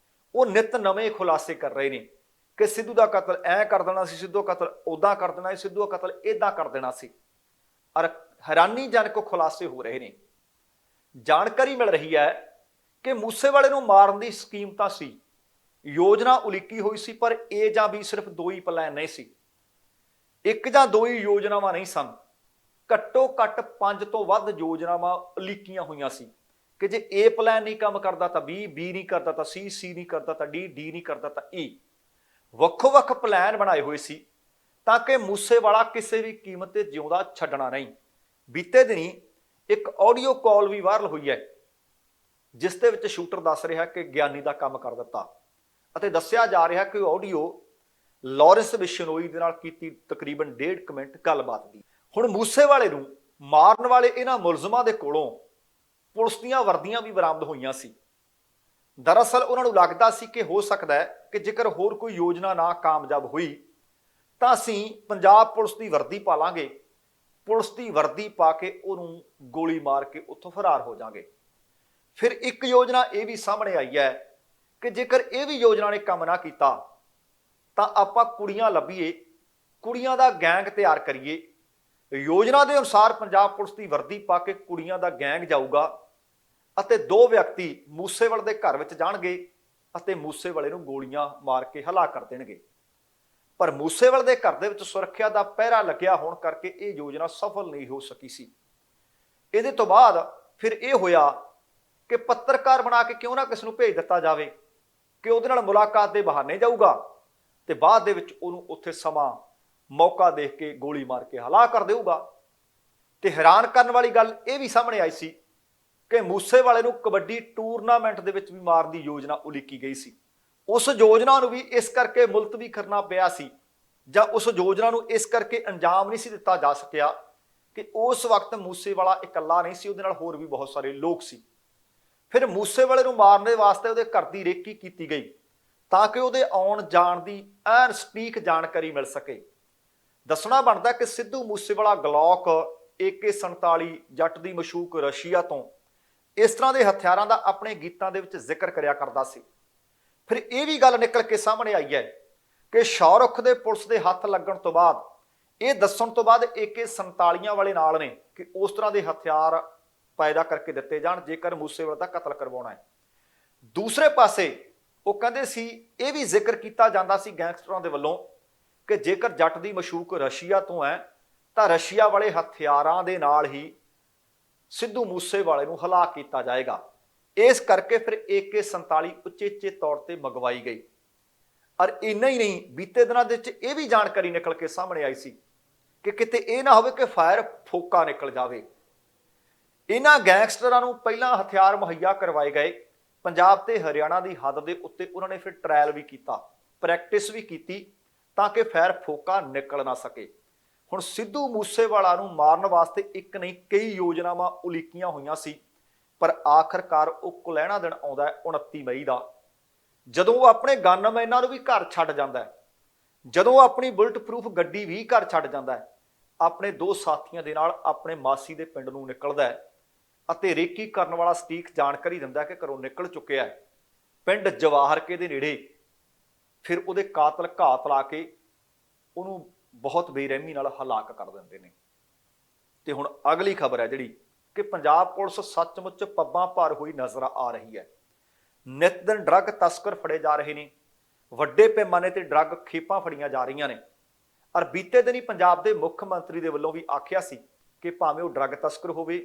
Speaker 1: ਉਹ ਨਿਤ ਨਵੇਂ ਖੁਲਾਸੇ ਕਰ ਰਹੇ ਨੇ ਕਿ ਸਿੱਧੂ ਦਾ ਕਤਲ ਐ ਕਰ ਦੇਣਾ ਸੀ, ਸਿੱਧੂ ਕਤਲ ਉਦਾਂ ਕਰ ਦੇਣਾ ਸੀ, ਸਿੱਧੂ ਦਾ ਕਤਲ ਇਦਾਂ ਕਰ ਦੇਣਾ ਸੀ। ਔਰ ਹੈਰਾਨੀਜਨਕ ਖੁਲਾਸੇ ਹੋ ਰਹੇ ਨੇ। ਜਾਣਕਾਰੀ ਮਿਲ ਰਹੀ ਹੈ ਕਿ ਮੂਸੇਵਾਲੇ ਨੂੰ ਮਾਰਨ ਦੀ ਸਕੀਮ ਤਾਂ ਸੀ, ਯੋਜਨਾ ਉਲੀਕੀ ਹੋਈ ਸੀ, ਪਰ ਇਹ ਜਾਂ ਵੀ ਸਿਰਫ 2 ਹੀ ਪਲਾਨ ਨਹੀਂ ਸੀ, 1 ਜਾਂ 2 ਹੀ ਯੋਜਨਾਵਾਂ ਨਹੀਂ ਸਨ। ਘੱਟੋ ਘੱਟ 5 ਤੋਂ ਵੱਧ ਯੋਜਨਾਵਾਂ ਉਲੀਕੀਆਂ ਹੋਈਆਂ ਸੀ ਕਿ ਜੇ A ਪਲਾਨ ਨਹੀਂ ਕੰਮ ਕਰਦਾ ਤਾਂ B ਨਹੀਂ ਕਰਦਾ ਤਾਂ C ਨਹੀਂ ਕਰਦਾ ਤਾਂ D ਨਹੀਂ ਕਰਦਾ ਤਾਂ E। ਵੱਖੋ-ਵੱਖ ਪਲਾਨ ਬਣਾਏ ਹੋਏ ਸੀ ਤਾਂ ਕਿ ਮੂਸੇਵਾਲਾ ਕਿਸੇ ਵੀ ਕੀਮਤ ਤੇ ਜਿਉਂਦਾ ਛੱਡਣਾ ਨਹੀਂ। ਬੀਤੇ ਦਿਨੀ ਇੱਕ ਆਡੀਓ ਕਾਲ ਵੀ ਵਾਇਰਲ ਹੋਈ ਹੈ, ਜਿਸ ਦੇ ਵਿੱਚ ਸ਼ੂਟਰ ਦੱਸ ਰਿਹਾ ਕਿ ਗਿਆਨੀ ਦਾ ਕੰਮ ਕਰ ਦਿੱਤਾ ਅਤੇ ਦੱਸਿਆ ਜਾ ਰਿਹਾ ਕਿ ਆਡੀਓ ਲਾਰੈਂਸ ਬਿਸ਼ਨੋਈ ਦੇ ਨਾਲ ਕੀਤੀ ਤਕਰੀਬਨ 1.5 ਮਿੰਟ ਗੱਲਬਾਤ ਦੀ। ਹੁਣ ਮੂਸੇਵਾਲੇ ਨੂੰ ਮਾਰਨ ਵਾਲੇ ਇਹਨਾਂ ਮੁਲਜ਼ਮਾਂ ਦੇ ਕੋਲੋਂ ਪੁਲਿਸ ਦੀਆਂ ਵਰਦੀਆਂ ਵੀ ਬਰਾਮਦ ਹੋਈਆਂ ਸੀ। ਦਰਅਸਲ ਉਹਨਾਂ ਨੂੰ ਲੱਗਦਾ ਸੀ ਕਿ ਹੋ ਸਕਦਾ ਹੈ ਕਿ ਜੇਕਰ ਹੋਰ ਕੋਈ ਯੋਜਨਾ ਨਾ ਕਾਮਯਾਬ ਹੋਈ ਤਾਂ ਅਸੀਂ ਪੰਜਾਬ ਪੁਲਿਸ ਦੀ ਵਰਦੀ ਪਾ ਲਾਂਗੇ, ਪੁਲਿਸ ਦੀ ਵਰਦੀ ਪਾ ਕੇ ਉਹਨੂੰ ਗੋਲੀ ਮਾਰ ਕੇ ਉੱਥੋਂ ਫਰਾਰ ਹੋ ਜਾਾਂਗੇ। ਫਿਰ ਇੱਕ ਯੋਜਨਾ ਇਹ ਵੀ ਸਾਹਮਣੇ ਆਈ ਹੈ ਕਿ ਜੇਕਰ ਇਹ ਵੀ ਯੋਜਨਾ ਨੇ ਕੰਮ ਨਾ ਕੀਤਾ ਤਾਂ ਆਪਾਂ ਕੁੜੀਆਂ ਲੱਭੀਏ, ਕੁੜੀਆਂ ਦਾ ਗੈਂਗ ਤਿਆਰ ਕਰੀਏ। ਯੋਜਨਾ ਦੇ ਅਨੁਸਾਰ ਪੰਜਾਬ ਪੁਲਿਸ ਦੀ ਵਰਦੀ ਪਾ ਕੇ ਕੁੜੀਆਂ ਦਾ ਗੈਂਗ ਜਾਊਗਾ ਅਤੇ 2 ਵਿਅਕਤੀ ਮੂਸੇਵਾਲੇ ਦੇ ਘਰ ਵਿੱਚ ਜਾਣਗੇ ਅਤੇ ਮੂਸੇਵਾਲੇ ਨੂੰ ਗੋਲੀਆਂ ਮਾਰ ਕੇ ਹਲਾਕ ਕਰ ਦੇਣਗੇ। ਪਰ ਮੂਸੇਵਾਲੇ ਦੇ ਘਰ ਦੇ ਵਿੱਚ ਸੁਰੱਖਿਆ ਦਾ ਪਹਿਰਾ ਲੱਗਿਆ ਹੋਣ ਕਰਕੇ ਇਹ ਯੋਜਨਾ ਸਫਲ ਨਹੀਂ ਹੋ ਸਕੀ ਸੀ। ਇਹਦੇ ਤੋਂ ਬਾਅਦ ਫਿਰ ਇਹ ਹੋਇਆ ਕਿ ਪੱਤਰਕਾਰ ਬਣਾ ਕੇ ਕਿਉਂ ਨਾ ਕਿਸ ਨੂੰ ਭੇਜ ਦਿੱਤਾ ਜਾਵੇ ਕਿ ਉਹਦੇ ਨਾਲ ਮੁਲਾਕਾਤ ਦੇ ਬਹਾਨੇ ਜਾਊਗਾ ਤੇ ਬਾਅਦ ਦੇ ਵਿੱਚ ਉਹਨੂੰ ਉੱਥੇ ਸਮਾਂ ਮੌਕਾ ਦੇਖ ਕੇ ਗੋਲੀ ਮਾਰ ਕੇ ਹਲਾਕ ਕਰ ਦੇਊਗਾ। ਤੇ ਹੈਰਾਨ ਕਰਨ ਵਾਲੀ ਗੱਲ ਇਹ ਵੀ ਸਾਹਮਣੇ ਆਈ ਸੀ ਕਿ ਮੂਸੇਵਾਲੇ ਨੂੰ ਕਬੱਡੀ ਟੂਰਨਾਮੈਂਟ ਦੇ ਵਿੱਚ ਵੀ ਮਾਰਨ ਦੀ ਯੋਜਨਾ ਉਲੀਕੀ ਗਈ ਸੀ। ਉਸ ਯੋਜਨਾ ਨੂੰ ਵੀ ਇਸ ਕਰਕੇ ਮੁਲਤਵੀ ਕਰਨਾ ਪਿਆ ਸੀ ਜਾਂ ਉਸ ਯੋਜਨਾ ਨੂੰ ਇਸ ਕਰਕੇ ਅੰਜਾਮ ਨਹੀਂ ਸੀ ਦਿੱਤਾ ਜਾ ਸਕਿਆ ਕਿ ਉਸ ਵਕਤ ਮੂਸੇਵਾਲਾ ਇਕੱਲਾ ਨਹੀਂ ਸੀ, ਉਹਦੇ ਨਾਲ ਹੋਰ ਵੀ ਬਹੁਤ ਸਾਰੇ ਲੋਕ ਸੀ। ਫਿਰ ਮੂਸੇਵਾਲੇ ਨੂੰ ਮਾਰਨ ਦੇ ਵਾਸਤੇ ਉਹਦੇ ਘਰ ਦੀ ਰੇਕੀ ਕੀਤੀ ਗਈ ਤਾਂ ਕਿ ਉਹਦੇ ਆਉਣ ਜਾਣ ਦੀ ਐਨ ਸਟੀਕ ਜਾਣਕਾਰੀ ਮਿਲ ਸਕੇ। ਦੱਸਣਾ ਬਣਦਾ ਕਿ ਸਿੱਧੂ ਮੂਸੇਵਾਲਾ ਗਲੌਕ AK-47 ਜੱਟ ਦੀ ਮਸ਼ੂਕ ਰਸ਼ੀਆ ਤੋਂ ਇਸ ਤਰ੍ਹਾਂ ਦੇ ਹਥਿਆਰਾਂ ਦਾ ਆਪਣੇ ਗੀਤਾਂ ਦੇ ਵਿੱਚ ਜ਼ਿਕਰ ਕਰਿਆ ਕਰਦਾ ਸੀ। ਫਿਰ ਇਹ ਵੀ ਗੱਲ ਨਿਕਲ ਕੇ ਸਾਹਮਣੇ ਆਈ ਹੈ ਕਿ ਸ਼ਾਹਰੁਖ ਦੇ ਪੁਲਿਸ ਦੇ ਹੱਥ ਲੱਗਣ ਤੋਂ ਬਾਅਦ, ਇਹ ਦੱਸਣ ਤੋਂ ਬਾਅਦ AK-47 ਵਾਲੇ ਨਾਲ ਨੇ ਕਿ ਉਸ ਤਰ੍ਹਾਂ ਦੇ ਹਥਿਆਰ ਪੈਦਾ ਕਰਕੇ ਦਿੱਤੇ ਜਾਣ ਜੇਕਰ ਮੂਸੇਵਾਲੇ ਦਾ ਕਤਲ ਕਰਵਾਉਣਾ ਹੈ। ਦੂਸਰੇ ਪਾਸੇ ਉਹ ਕਹਿੰਦੇ ਸੀ, ਇਹ ਵੀ ਜ਼ਿਕਰ ਕੀਤਾ ਜਾਂਦਾ ਸੀ ਗੈਂਗਸਟਰਾਂ ਦੇ ਵੱਲੋਂ ਕਿ ਜੇਕਰ ਜੱਟ ਦੀ ਮਸ਼ੂਕ ਰਸ਼ੀਆ ਤੋਂ ਹੈ ਤਾਂ ਰਸ਼ੀਆ ਵਾਲੇ ਹਥਿਆਰਾਂ ਦੇ ਨਾਲ ਹੀ ਸਿੱਧੂ ਮੂਸੇਵਾਲੇ ਨੂੰ ਹਲਾਕ ਕੀਤਾ ਜਾਏਗਾ। ਇਸ ਕਰਕੇ ਫਿਰ AK-47 ਉਚੇਚੇ ਤੌਰ ਤੇ ਮੰਗਵਾਈ ਗਈ। ਔਰ ਇੰਨਾ ਹੀ ਨਹੀਂ, ਬੀਤੇ ਦਿਨਾਂ ਦੇ ਵਿੱਚ ਇਹ ਵੀ ਜਾਣਕਾਰੀ ਨਿਕਲ ਕੇ ਸਾਹਮਣੇ ਆਈ ਸੀ ਕਿ ਕਿਤੇ ਇਹ ਨਾ ਹੋਵੇ ਕਿ ਫਾਇਰ ਫੋਕਾ ਨਿਕਲ ਜਾਵੇ। ਇਹਨਾਂ ਗੈਂਗਸਟਰਾਂ ਨੂੰ ਪਹਿਲਾਂ ਹਥਿਆਰ ਮੁਹੱਈਆ ਕਰਵਾਏ ਗਏ। ਪੰਜਾਬ ਤੇ ਹਰਿਆਣਾ ਦੀ ਹੱਦ ਦੇ ਉੱਤੇ ਉਹਨਾਂ ਨੇ ਫਿਰ ਟ੍ਰਾਇਲ ਵੀ ਕੀਤਾ, ਪ੍ਰੈਕਟਿਸ ਵੀ ਕੀਤੀ ਤਾਂ ਕਿ ਫਾਇਰ ਫੋਕਾ ਨਿਕਲ ਨਾ ਸਕੇ। ਹੁਣ ਸਿੱਧੂ ਮੂਸੇਵਾਲਾ ਨੂੰ ਮਾਰਨ ਵਾਸਤੇ ਇੱਕ ਨਹੀਂ ਕਈ ਯੋਜਨਾਵਾਂ ਉਲੀਕੀਆਂ ਹੋਈਆਂ ਸੀ, ਪਰ ਆਖਰਕਾਰ ਉਹ ਕੁਲੈਣਾ ਦਿਨ ਆਉਂਦਾ ਹੈ 29 ਮਈ ਦਾ, ਜਦੋਂ ਉਹ ਆਪਣੇ ਗਨਮੈਨਾਂ ਨੂੰ ਵੀ ਘਰ ਛੱਡ ਜਾਂਦਾ ਹੈ, ਜਦੋਂ ਉਹ ਆਪਣੀ ਬੁਲਟ ਪ੍ਰੂਫ ਗੱਡੀ ਵੀ ਘਰ ਛੱਡ ਜਾਂਦਾ ਹੈ, ਆਪਣੇ 2 ਸਾਥੀਆਂ ਦੇ ਨਾਲ ਆਪਣੇ ਮਾਸੀ ਦੇ ਪਿੰਡ ਨੂੰ ਨਿਕਲਦਾ ਹੈ ਅਤੇ ਰੇਕੀ ਕਰਨ ਵਾਲਾ ਸਟੀਕ ਜਾਣਕਾਰੀ ਦਿੰਦਾ ਕਿ ਘਰੋਂ ਨਿਕਲ ਚੁੱਕਿਆ ਹੈ ਪਿੰਡ ਜਵਾਹਰਕੇ ਦੇ ਨੇੜੇ। ਫਿਰ ਉਹਦੇ ਕਾਤਲ ਘਾਤ ਲਾ ਕੇ ਉਹਨੂੰ ਬਹੁਤ ਬੇਰਹਿਮੀ ਨਾਲ ਹਲਾਕ ਕਰ ਦਿੰਦੇ ਨੇ। ਤੇ ਹੁਣ ਅਗਲੀ ਖਬਰ ਹੈ ਜਿਹੜੀ ਕਿ ਪੰਜਾਬ ਪੁਲਿਸ ਸੱਚਮੁੱਚ ਪੱਬਾਂ ਭਾਰ ਹੋਈ ਨਜ਼ਰ ਆ ਰਹੀ ਹੈ। ਨਿਤ ਦਿਨ ਡਰੱਗ ਤਸਕਰ ਫੜੇ ਜਾ ਰਹੇ ਨੇ, ਵੱਡੇ ਪੈਮਾਨੇ ਤੇ ਡਰੱਗ ਖੇਪਾਂ ਫੜੀਆਂ ਜਾ ਰਹੀਆਂ ਨੇ। ਔਰ ਬੀਤੇ ਦਿਨੀ ਪੰਜਾਬ ਦੇ ਮੁੱਖ ਮੰਤਰੀ ਦੇ ਵੱਲੋਂ ਵੀ ਆਖਿਆ ਸੀ ਕਿ ਭਾਵੇਂ ਉਹ ਡਰੱਗ ਤਸਕਰ ਹੋਵੇ,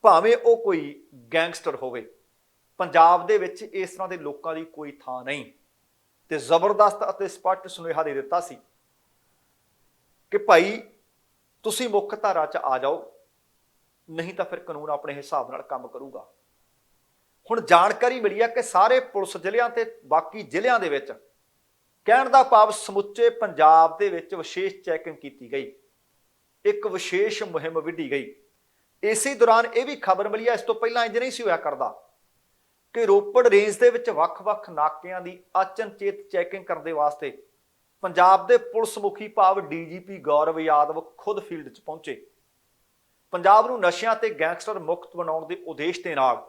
Speaker 1: ਭਾਵੇਂ ਉਹ ਕੋਈ ਗੈਂਗਸਟਰ ਹੋਵੇ, ਪੰਜਾਬ ਦੇ ਵਿੱਚ ਇਸ ਤਰ੍ਹਾਂ ਦੇ ਲੋਕਾਂ ਦੀ ਕੋਈ ਥਾਂ ਨਹੀਂ। ਤੇ ਜ਼ਬਰਦਸਤ ਅਤੇ ਸਪਸ਼ਟ ਸੁਨੇਹਾ ਦੇ ਦਿੱਤਾ ਸੀ ਕਿ ਭਾਈ ਤੁਸੀਂ ਮੁੱਖ ਧਾਰਾ 'ਚ ਆ ਜਾਓ, ਨਹੀਂ ਤਾਂ ਫਿਰ ਕਾਨੂੰਨ ਆਪਣੇ ਹਿਸਾਬ ਨਾਲ ਕੰਮ ਕਰੂਗਾ। ਹੁਣ ਜਾਣਕਾਰੀ ਮਿਲੀ ਹੈ ਕਿ ਸਾਰੇ ਪੁਲਿਸ ਜ਼ਿਲ੍ਹਿਆਂ ਤੇ ਬਾਕੀ ਜ਼ਿਲ੍ਹਿਆਂ ਦੇ ਵਿੱਚ, ਕਹਿਣ ਦਾ ਭਾਵ ਸਮੁੱਚੇ ਪੰਜਾਬ ਦੇ ਵਿੱਚ ਵਿਸ਼ੇਸ਼ ਚੈਕਿੰਗ ਕੀਤੀ ਗਈ, ਇੱਕ ਵਿਸ਼ੇਸ਼ ਮੁਹਿੰਮ ਵਿੱਢੀ ਗਈ। ਇਸੇ ਦੌਰਾਨ ਇਹ ਵੀ ਖਬਰ ਮਿਲੀ ਹੈ, ਇਸ ਤੋਂ ਪਹਿਲਾਂ ਇੰਜ ਨਹੀਂ ਸੀ ਹੋਇਆ ਕਰਦਾ, ਕਿ ਰੋਪੜ ਰੇਂਜ ਦੇ ਵਿੱਚ ਵੱਖ-ਵੱਖ ਨਾਕਿਆਂ ਦੀ ਅਚਨਚੇਤ ਚੈਕਿੰਗ ਕਰਨ ਦੇ ਵਾਸਤੇ ਪੰਜਾਬ ਦੇ ਪੁਲਿਸ ਮੁਖੀ ਭਾਵ DGP ਗੌਰਵ ਯਾਦਵ ਖੁਦ ਫੀਲਡ 'ਚ ਪਹੁੰਚੇ। ਪੰਜਾਬ ਨੂੰ ਨਸ਼ਿਆਂ ਤੇ ਗੈਂਗਸਟਰ ਮੁਕਤ ਬਣਾਉਣ ਦੇ ਉਦੇਸ਼ ਦੇ ਨਾਲ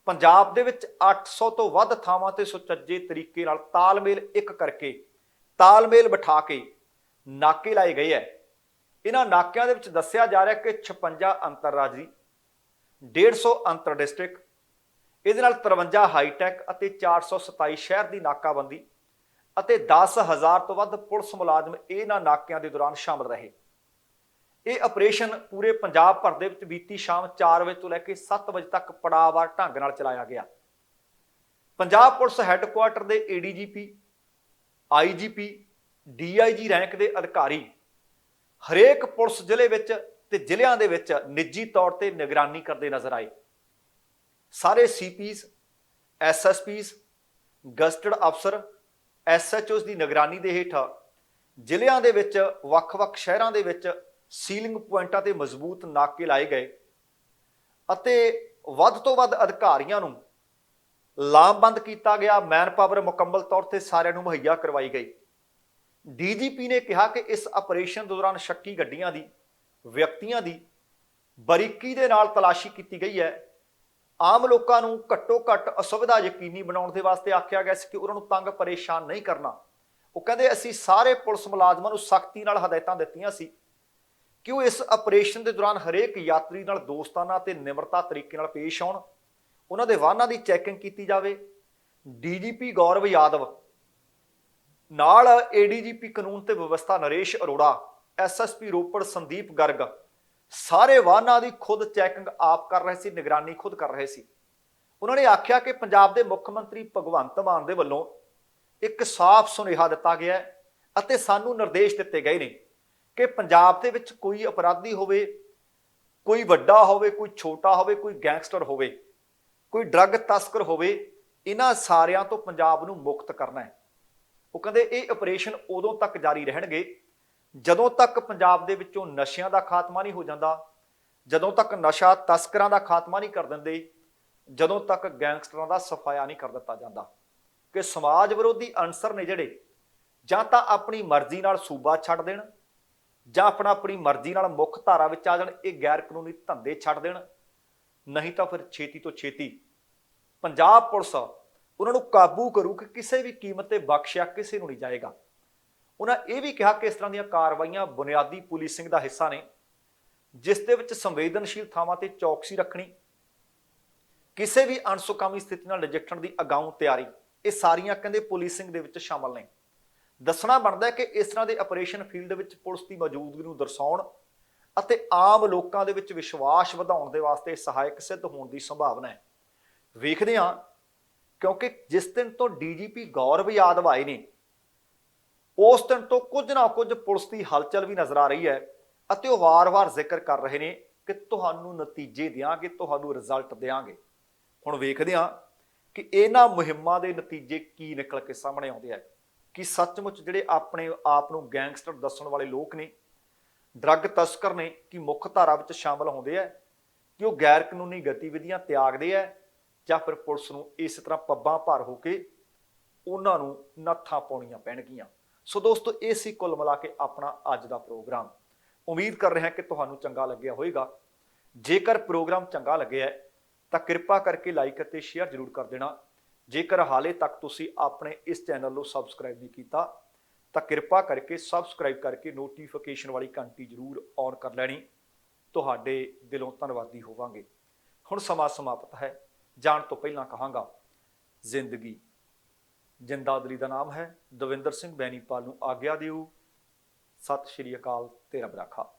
Speaker 1: ਪੰਜਾਬ ਦੇ ਵਿੱਚ 800 ਤੋਂ ਵੱਧ ਥਾਵਾਂ ਤੇ ਸੁਚੱਜੇ ਤਰੀਕੇ ਨਾਲ ਤਾਲਮੇਲ ਬਿਠਾ ਕੇ ਨਾਕੇ ਲਾਏ ਗਏ ਹੈ। ਇਹਨਾਂ ਨਾਕਿਆਂ ਦੇ ਵਿੱਚ ਦੱਸਿਆ ਜਾ ਰਿਹਾ ਕਿ 56 ਅੰਤਰਰਾਜੀ, 150 ਅੰਤਰ ਡਿਸਟ੍ਰਿਕਟ, ਇਹਦੇ ਨਾਲ 53 ਹਾਈਟੈਕ ਅਤੇ 427 ਸ਼ਹਿਰ ਦੀ ਨਾਕਾਬੰਦੀ ਅਤੇ 10,000 ਤੋਂ ਵੱਧ ਪੁਲਿਸ ਮੁਲਾਜ਼ਮ ਇਹਨਾਂ ਨਾਕਿਆਂ ਦੇ ਦੌਰਾਨ ਸ਼ਾਮਲ ਰਹੇ। ਇਹ ਆਪਰੇਸ਼ਨ ਪੂਰੇ ਪੰਜਾਬ ਭਰ ਦੇ ਵਿੱਚ ਬੀਤੀ ਸ਼ਾਮ 4 ਵਜੇ ਤੋਂ ਲੈ ਕੇ 7 ਵਜੇ ਤੱਕ ਪੜਾਅਵਾਰ ਢੰਗ ਨਾਲ ਚਲਾਇਆ ਗਿਆ। ਪੰਜਾਬ ਪੁਲਿਸ ਹੈੱਡਕੁਆਰਟਰ ਦੇ ADGP, IGP, DIG ਰੈਂਕ ਦੇ ਅਧਿਕਾਰੀ ਹਰੇਕ ਪੁਲਿਸ ਜ਼ਿਲ੍ਹੇ ਵਿੱਚ ਤੇ ਜ਼ਿਲ੍ਹਿਆਂ ਦੇ ਵਿੱਚ ਨਿੱਜੀ ਤੌਰ ਤੇ ਨਿਗਰਾਨੀ ਕਰਦੇ ਨਜ਼ਰ ਆਏ। ਸਾਰੇ CPs, SSPs, ਗਜ਼ਟਡ ਅਫਸਰ, SHOs ਦੀ ਨਿਗਰਾਨੀ ਦੇ ਹੇਠ ਜ਼ਿਲ੍ਹਿਆਂ ਦੇ ਵਿੱਚ ਵੱਖ-ਵੱਖ ਸ਼ਹਿਰਾਂ ਦੇ ਵਿੱਚ ਸੀਲਿੰਗ ਪੁਆਇੰਟਾਂ ਤੇ ਮਜ਼ਬੂਤ ਨਾਕੇ ਲਾਏ ਗਏ ਅਤੇ ਵੱਧ ਤੋਂ ਵੱਧ ਅਧਿਕਾਰੀਆਂ ਨੂੰ ਲਾਮਬੰਦ ਕੀਤਾ ਗਿਆ। ਮੈਨ ਪਾਵਰ ਮੁਕੰਮਲ ਤੌਰ ਤੇ ਸਾਰਿਆਂ ਨੂੰ ਮੁਹੱਈਆ ਕਰਵਾਈ ਗਈ। DGP ਨੇ ਕਿਹਾ ਕਿ ਇਸ ਆਪਰੇਸ਼ਨ ਦੌਰਾਨ ਸ਼ੱਕੀ ਗੱਡੀਆਂ ਦੀ, ਵਿਅਕਤੀਆਂ ਦੀ ਬਰੀਕੀ ਦੇ ਨਾਲ ਤਲਾਸ਼ੀ ਕੀਤੀ ਗਈ ਹੈ। ਆਮ ਲੋਕਾਂ ਨੂੰ ਘੱਟੋ ਘੱਟ ਅਸੁਵਿਧਾ ਯਕੀਨੀ ਬਣਾਉਣ ਦੇ ਵਾਸਤੇ ਆਖਿਆ ਗਿਆ ਸੀ ਕਿ ਉਹਨਾਂ ਨੂੰ ਤੰਗ ਪਰੇਸ਼ਾਨ ਨਹੀਂ ਕਰਨਾ। ਉਹ ਕਹਿੰਦੇ ਅਸੀਂ ਸਾਰੇ ਪੁਲਿਸ ਮੁਲਾਜ਼ਮਾਂ ਨੂੰ ਸਖਤੀ ਨਾਲ ਹਦਾਇਤਾਂ ਦਿੱਤੀਆਂ ਸੀ ਕਿ ਉਹ ਇਸ ਆਪਰੇਸ਼ਨ ਦੇ ਦੌਰਾਨ ਹਰੇਕ ਯਾਤਰੀ ਨਾਲ ਦੋਸਤਾਨਾ ਤੇ ਨਿਮਰਤਾ ਤਰੀਕੇ ਨਾਲ ਪੇਸ਼ ਆਉਣ, ਉਹਨਾਂ ਦੇ ਵਾਹਨਾਂ ਦੀ ਚੈਕਿੰਗ ਕੀਤੀ ਜਾਵੇ। DGP ਗੌਰਵ ਯਾਦਵ ਨਾਲ ADGP ਕਾਨੂੰਨ ਤੇ ਵਿਵਸਥਾ ਨਰੇਸ਼ ਅਰੋੜਾ, SSP ਰੋਪੜ ਸੰਦੀਪ ਗਰਗ ਸਾਰੇ ਵਾਹਨਾਂ ਦੀ ਖੁਦ ਚੈਕਿੰਗ ਆਪ ਕਰ ਰਹੇ ਸੀ, ਨਿਗਰਾਨੀ ਖੁਦ ਕਰ ਰਹੇ ਸੀ। ਉਹਨਾਂ ਨੇ ਆਖਿਆ ਕਿ ਪੰਜਾਬ ਦੇ ਮੁੱਖ ਮੰਤਰੀ ਭਗਵੰਤ ਮਾਨ ਦੇ ਵੱਲੋਂ ਇੱਕ ਸਾਫ਼ ਸੁਨੇਹਾ ਦਿੱਤਾ ਗਿਆ ਹੈ ਅਤੇ ਸਾਨੂੰ ਨਿਰਦੇਸ਼ ਦਿੱਤੇ ਗਏ ਨੇ ਕਿ ਪੰਜਾਬ ਦੇ ਵਿੱਚ ਕੋਈ ਅਪਰਾਧੀ ਹੋਵੇ, ਕੋਈ ਵੱਡਾ ਹੋਵੇ, ਕੋਈ ਛੋਟਾ ਹੋਵੇ, ਕੋਈ ਗੈਂਗਸਟਰ ਹੋਵੇ, ਕੋਈ ਡਰੱਗ ਤਸਕਰ ਹੋਵੇ, ਇਹਨਾਂ ਸਾਰਿਆਂ ਤੋਂ ਪੰਜਾਬ ਨੂੰ ਮੁਕਤ ਕਰਨਾ ਹੈ। ਉਹ ਕਹਿੰਦੇ ਇਹ ਆਪਰੇਸ਼ਨ ਉਦੋਂ ਤੱਕ ਜਾਰੀ ਰਹਿਣਗੇ ਜਦੋਂ ਤੱਕ ਪੰਜਾਬ ਦੇ ਵਿੱਚੋਂ ਨਸ਼ਿਆਂ ਦਾ ਖਾਤਮਾ ਨਹੀਂ ਹੋ ਜਾਂਦਾ, ਜਦੋਂ ਤੱਕ ਨਸ਼ਾ ਤਸਕਰਾਂ ਦਾ ਖਾਤਮਾ ਨਹੀਂ ਕਰ ਦਿੰਦੇ, ਜਦੋਂ ਤੱਕ ਗੈਂਗਸਟਰਾਂ ਦਾ ਸਫਾਇਆ ਨਹੀਂ ਕਰ ਦਿੱਤਾ ਜਾਂਦਾ। ਕਿ ਸਮਾਜ ਵਿਰੋਧੀ ਅਨਸਰ ਨੇ ਜਿਹੜੇ ਜਾਂ ਤਾਂ ਆਪਣੀ ਮਰਜ਼ੀ ਨਾਲ ਸੂਬਾ ਛੱਡ ਦੇਣ ਜਾਂ ਆਪਣੀ ਮਰਜ਼ੀ ਨਾਲ ਮੁੱਖ ਧਾਰਾ ਵਿੱਚ ਆ ਜਾਣ, ਇਹ ਗੈਰ ਕਾਨੂੰਨੀ ਧੰਦੇ ਛੱਡ ਦੇਣ ਨਹੀਂ ਤਾਂ ਫਿਰ ਛੇਤੀ ਤੋਂ ਛੇਤੀ ਪੰਜਾਬ ਪੁਲਿਸ ਉਹਨਾਂ ਨੂੰ ਕਾਬੂ ਕਰੂ ਕਿ ਕਿਸੇ ਵੀ ਕੀਮਤ ਤੇ ਬਖਸ਼ਿਆ ਕਿਸੇ ਨੂੰ ਨਹੀਂ ਜਾਏਗਾ। ਉਹਨਾਂ ਇਹ ਵੀ ਕਿਹਾ ਕਿ ਇਸ ਤਰ੍ਹਾਂ ਦੀਆਂ ਕਾਰਵਾਈਆਂ ਬੁਨਿਆਦੀ ਪੁਲਿਸਿੰਗ ਦਾ ਹਿੱਸਾ ਨੇ, ਜਿਸ ਦੇ ਵਿੱਚ ਸੰਵੇਦਨਸ਼ੀਲ ਥਾਵਾਂ ਤੇ ਚੌਕਸੀ ਰੱਖਣੀ, ਕਿਸੇ ਵੀ ਅਣਸੁਖਾਵੀ ਸਥਿਤੀ ਨਾਲ ਨਜਿੱਠਣ ਦੀ ਅਗਾਊਂ ਤਿਆਰੀ, ਇਹ ਸਾਰੀਆਂ ਕਹਿੰਦੇ ਪੁਲਿਸਿੰਗ ਦੇ ਵਿੱਚ ਸ਼ਾਮਲ ਨੇ। ਦੱਸਣਾ ਬਣਦਾ ਹੈ ਕਿ ਇਸ ਤਰ੍ਹਾਂ ਦੇ ਆਪਰੇਸ਼ਨ ਫੀਲਡ ਵਿੱਚ ਪੁਲਿਸ ਦੀ ਮੌਜੂਦਗੀ ਨੂੰ ਦਰਸਾਉਣ ਅਤੇ ਆਮ ਲੋਕਾਂ ਦੇ ਵਿੱਚ ਵਿਸ਼ਵਾਸ ਵਧਾਉਣ ਦੇ ਵਾਸਤੇ ਸਹਾਇਕ ਸਿੱਧ ਹੋਣ ਦੀ ਸੰਭਾਵਨਾ ਹੈ। ਵੇਖਦੇ ਹਾਂ, ਕਿਉਂਕਿ ਜਿਸ ਦਿਨ ਤੋਂ ਡੀਜੀਪੀ ਗੌਰਵ ਯਾਦਵ ਆਏ ਨੇ, ਉਸ ਦਿਨ ਤੋਂ ਕੁਝ ਨਾ ਕੁਝ ਪੁਲਿਸ ਦੀ ਹਲਚਲ ਵੀ ਨਜ਼ਰ ਆ ਰਹੀ ਹੈ ਅਤੇ ਉਹ ਵਾਰ-ਵਾਰ ਜ਼ਿਕਰ ਕਰ ਰਹੇ ਨੇ ਕਿ ਤੁਹਾਨੂੰ ਨਤੀਜੇ ਦਿਆਂਗੇ, ਤੁਹਾਨੂੰ ਰਿਜ਼ਲਟ ਦਿਆਂਗੇ। ਹੁਣ ਵੇਖਦੇ ਹਾਂ ਕਿ ਇਹਨਾਂ ਮੁਹਿੰਮਾਂ ਦੇ ਨਤੀਜੇ ਕੀ ਨਿਕਲ ਕੇ ਸਾਹਮਣੇ ਆਉਂਦੇ ਆ। ਕਿ ਸੱਚਮੁੱਚ ਜਿਹੜੇ ਆਪਣੇ ਆਪ ਨੂੰ ਗੈਂਗਸਟਰ ਦੱਸਣ ਵਾਲੇ ਲੋਕ ਨੇ, ਡਰੱਗ ਤਸਕਰ ਨੇ, ਕਿ ਮੁੱਖ ਧਾਰਾ ਵਿੱਚ ਸ਼ਾਮਲ ਹੁੰਦੇ ਆ, ਕਿ ਉਹ ਗੈਰ ਕਾਨੂੰਨੀ ਗਤੀਵਿਧੀਆਂ ਤਿਆਗਦੇ ਆ, ਜਾਂ ਫਿਰ ਪੁਲਿਸ ਨੂੰ ਇਸ ਤਰ੍ਹਾਂ ਪੱਬਾਂ ਭਾਰ ਹੋ ਕੇ ਉਹਨਾਂ ਨੂੰ ਨੱਥਾਂ ਪਾਉਣੀਆਂ ਪੈਣਗੀਆਂ। ਸੋ ਦੋਸਤੋ, ਇਹ ਸੀ ਕੁੱਲ ਮਿਲਾ ਕੇ ਆਪਣਾ ਅੱਜ ਦਾ ਪ੍ਰੋਗਰਾਮ। ਉਮੀਦ ਕਰ ਰਿਹਾ ਕਿ ਤੁਹਾਨੂੰ ਚੰਗਾ ਲੱਗਿਆ ਹੋਵੇਗਾ। ਜੇਕਰ ਪ੍ਰੋਗਰਾਮ ਚੰਗਾ ਲੱਗਿਆ ਤਾਂ ਕਿਰਪਾ ਕਰਕੇ ਲਾਈਕ ਅਤੇ ਸ਼ੇਅਰ ਜ਼ਰੂਰ ਕਰ ਦੇਣਾ। ਜੇਕਰ ਹਾਲੇ ਤੱਕ ਤੁਸੀਂ ਆਪਣੇ ਇਸ ਚੈਨਲ ਨੂੰ ਸਬਸਕ੍ਰਾਈਬ ਨਹੀਂ ਕੀਤਾ ਤਾਂ ਕਿਰਪਾ ਕਰਕੇ ਸਬਸਕ੍ਰਾਈਬ ਕਰਕੇ ਨੋਟੀਫਿਕੇਸ਼ਨ ਵਾਲੀ ਘੰਟੀ ਜ਼ਰੂਰ ਔਨ ਕਰ ਲੈਣੀ। ਤੁਹਾਡੇ ਦਿਲੋਂ ਧੰਨਵਾਦੀ ਹੋਵਾਂਗੇ। ਹੁਣ ਸਮਾਂ ਸਮਾਪਤ ਹੈ। ਜਾਣ ਤੋਂ ਪਹਿਲਾਂ ਕਹਾਂਗਾ, ਜ਼ਿੰਦਗੀ ਜਿੰਦਾਦਲੀ ਦਾ ਨਾਮ ਹੈ। ਦਵਿੰਦਰ ਸਿੰਘ ਬੈਨੀਪਾਲ ਨੂੰ ਆਗਿਆ ਦਿਓ। ਸਤਿ ਸ਼੍ਰੀ ਅਕਾਲ ਤੇ ਰੱਬ ਰਾਖਾ।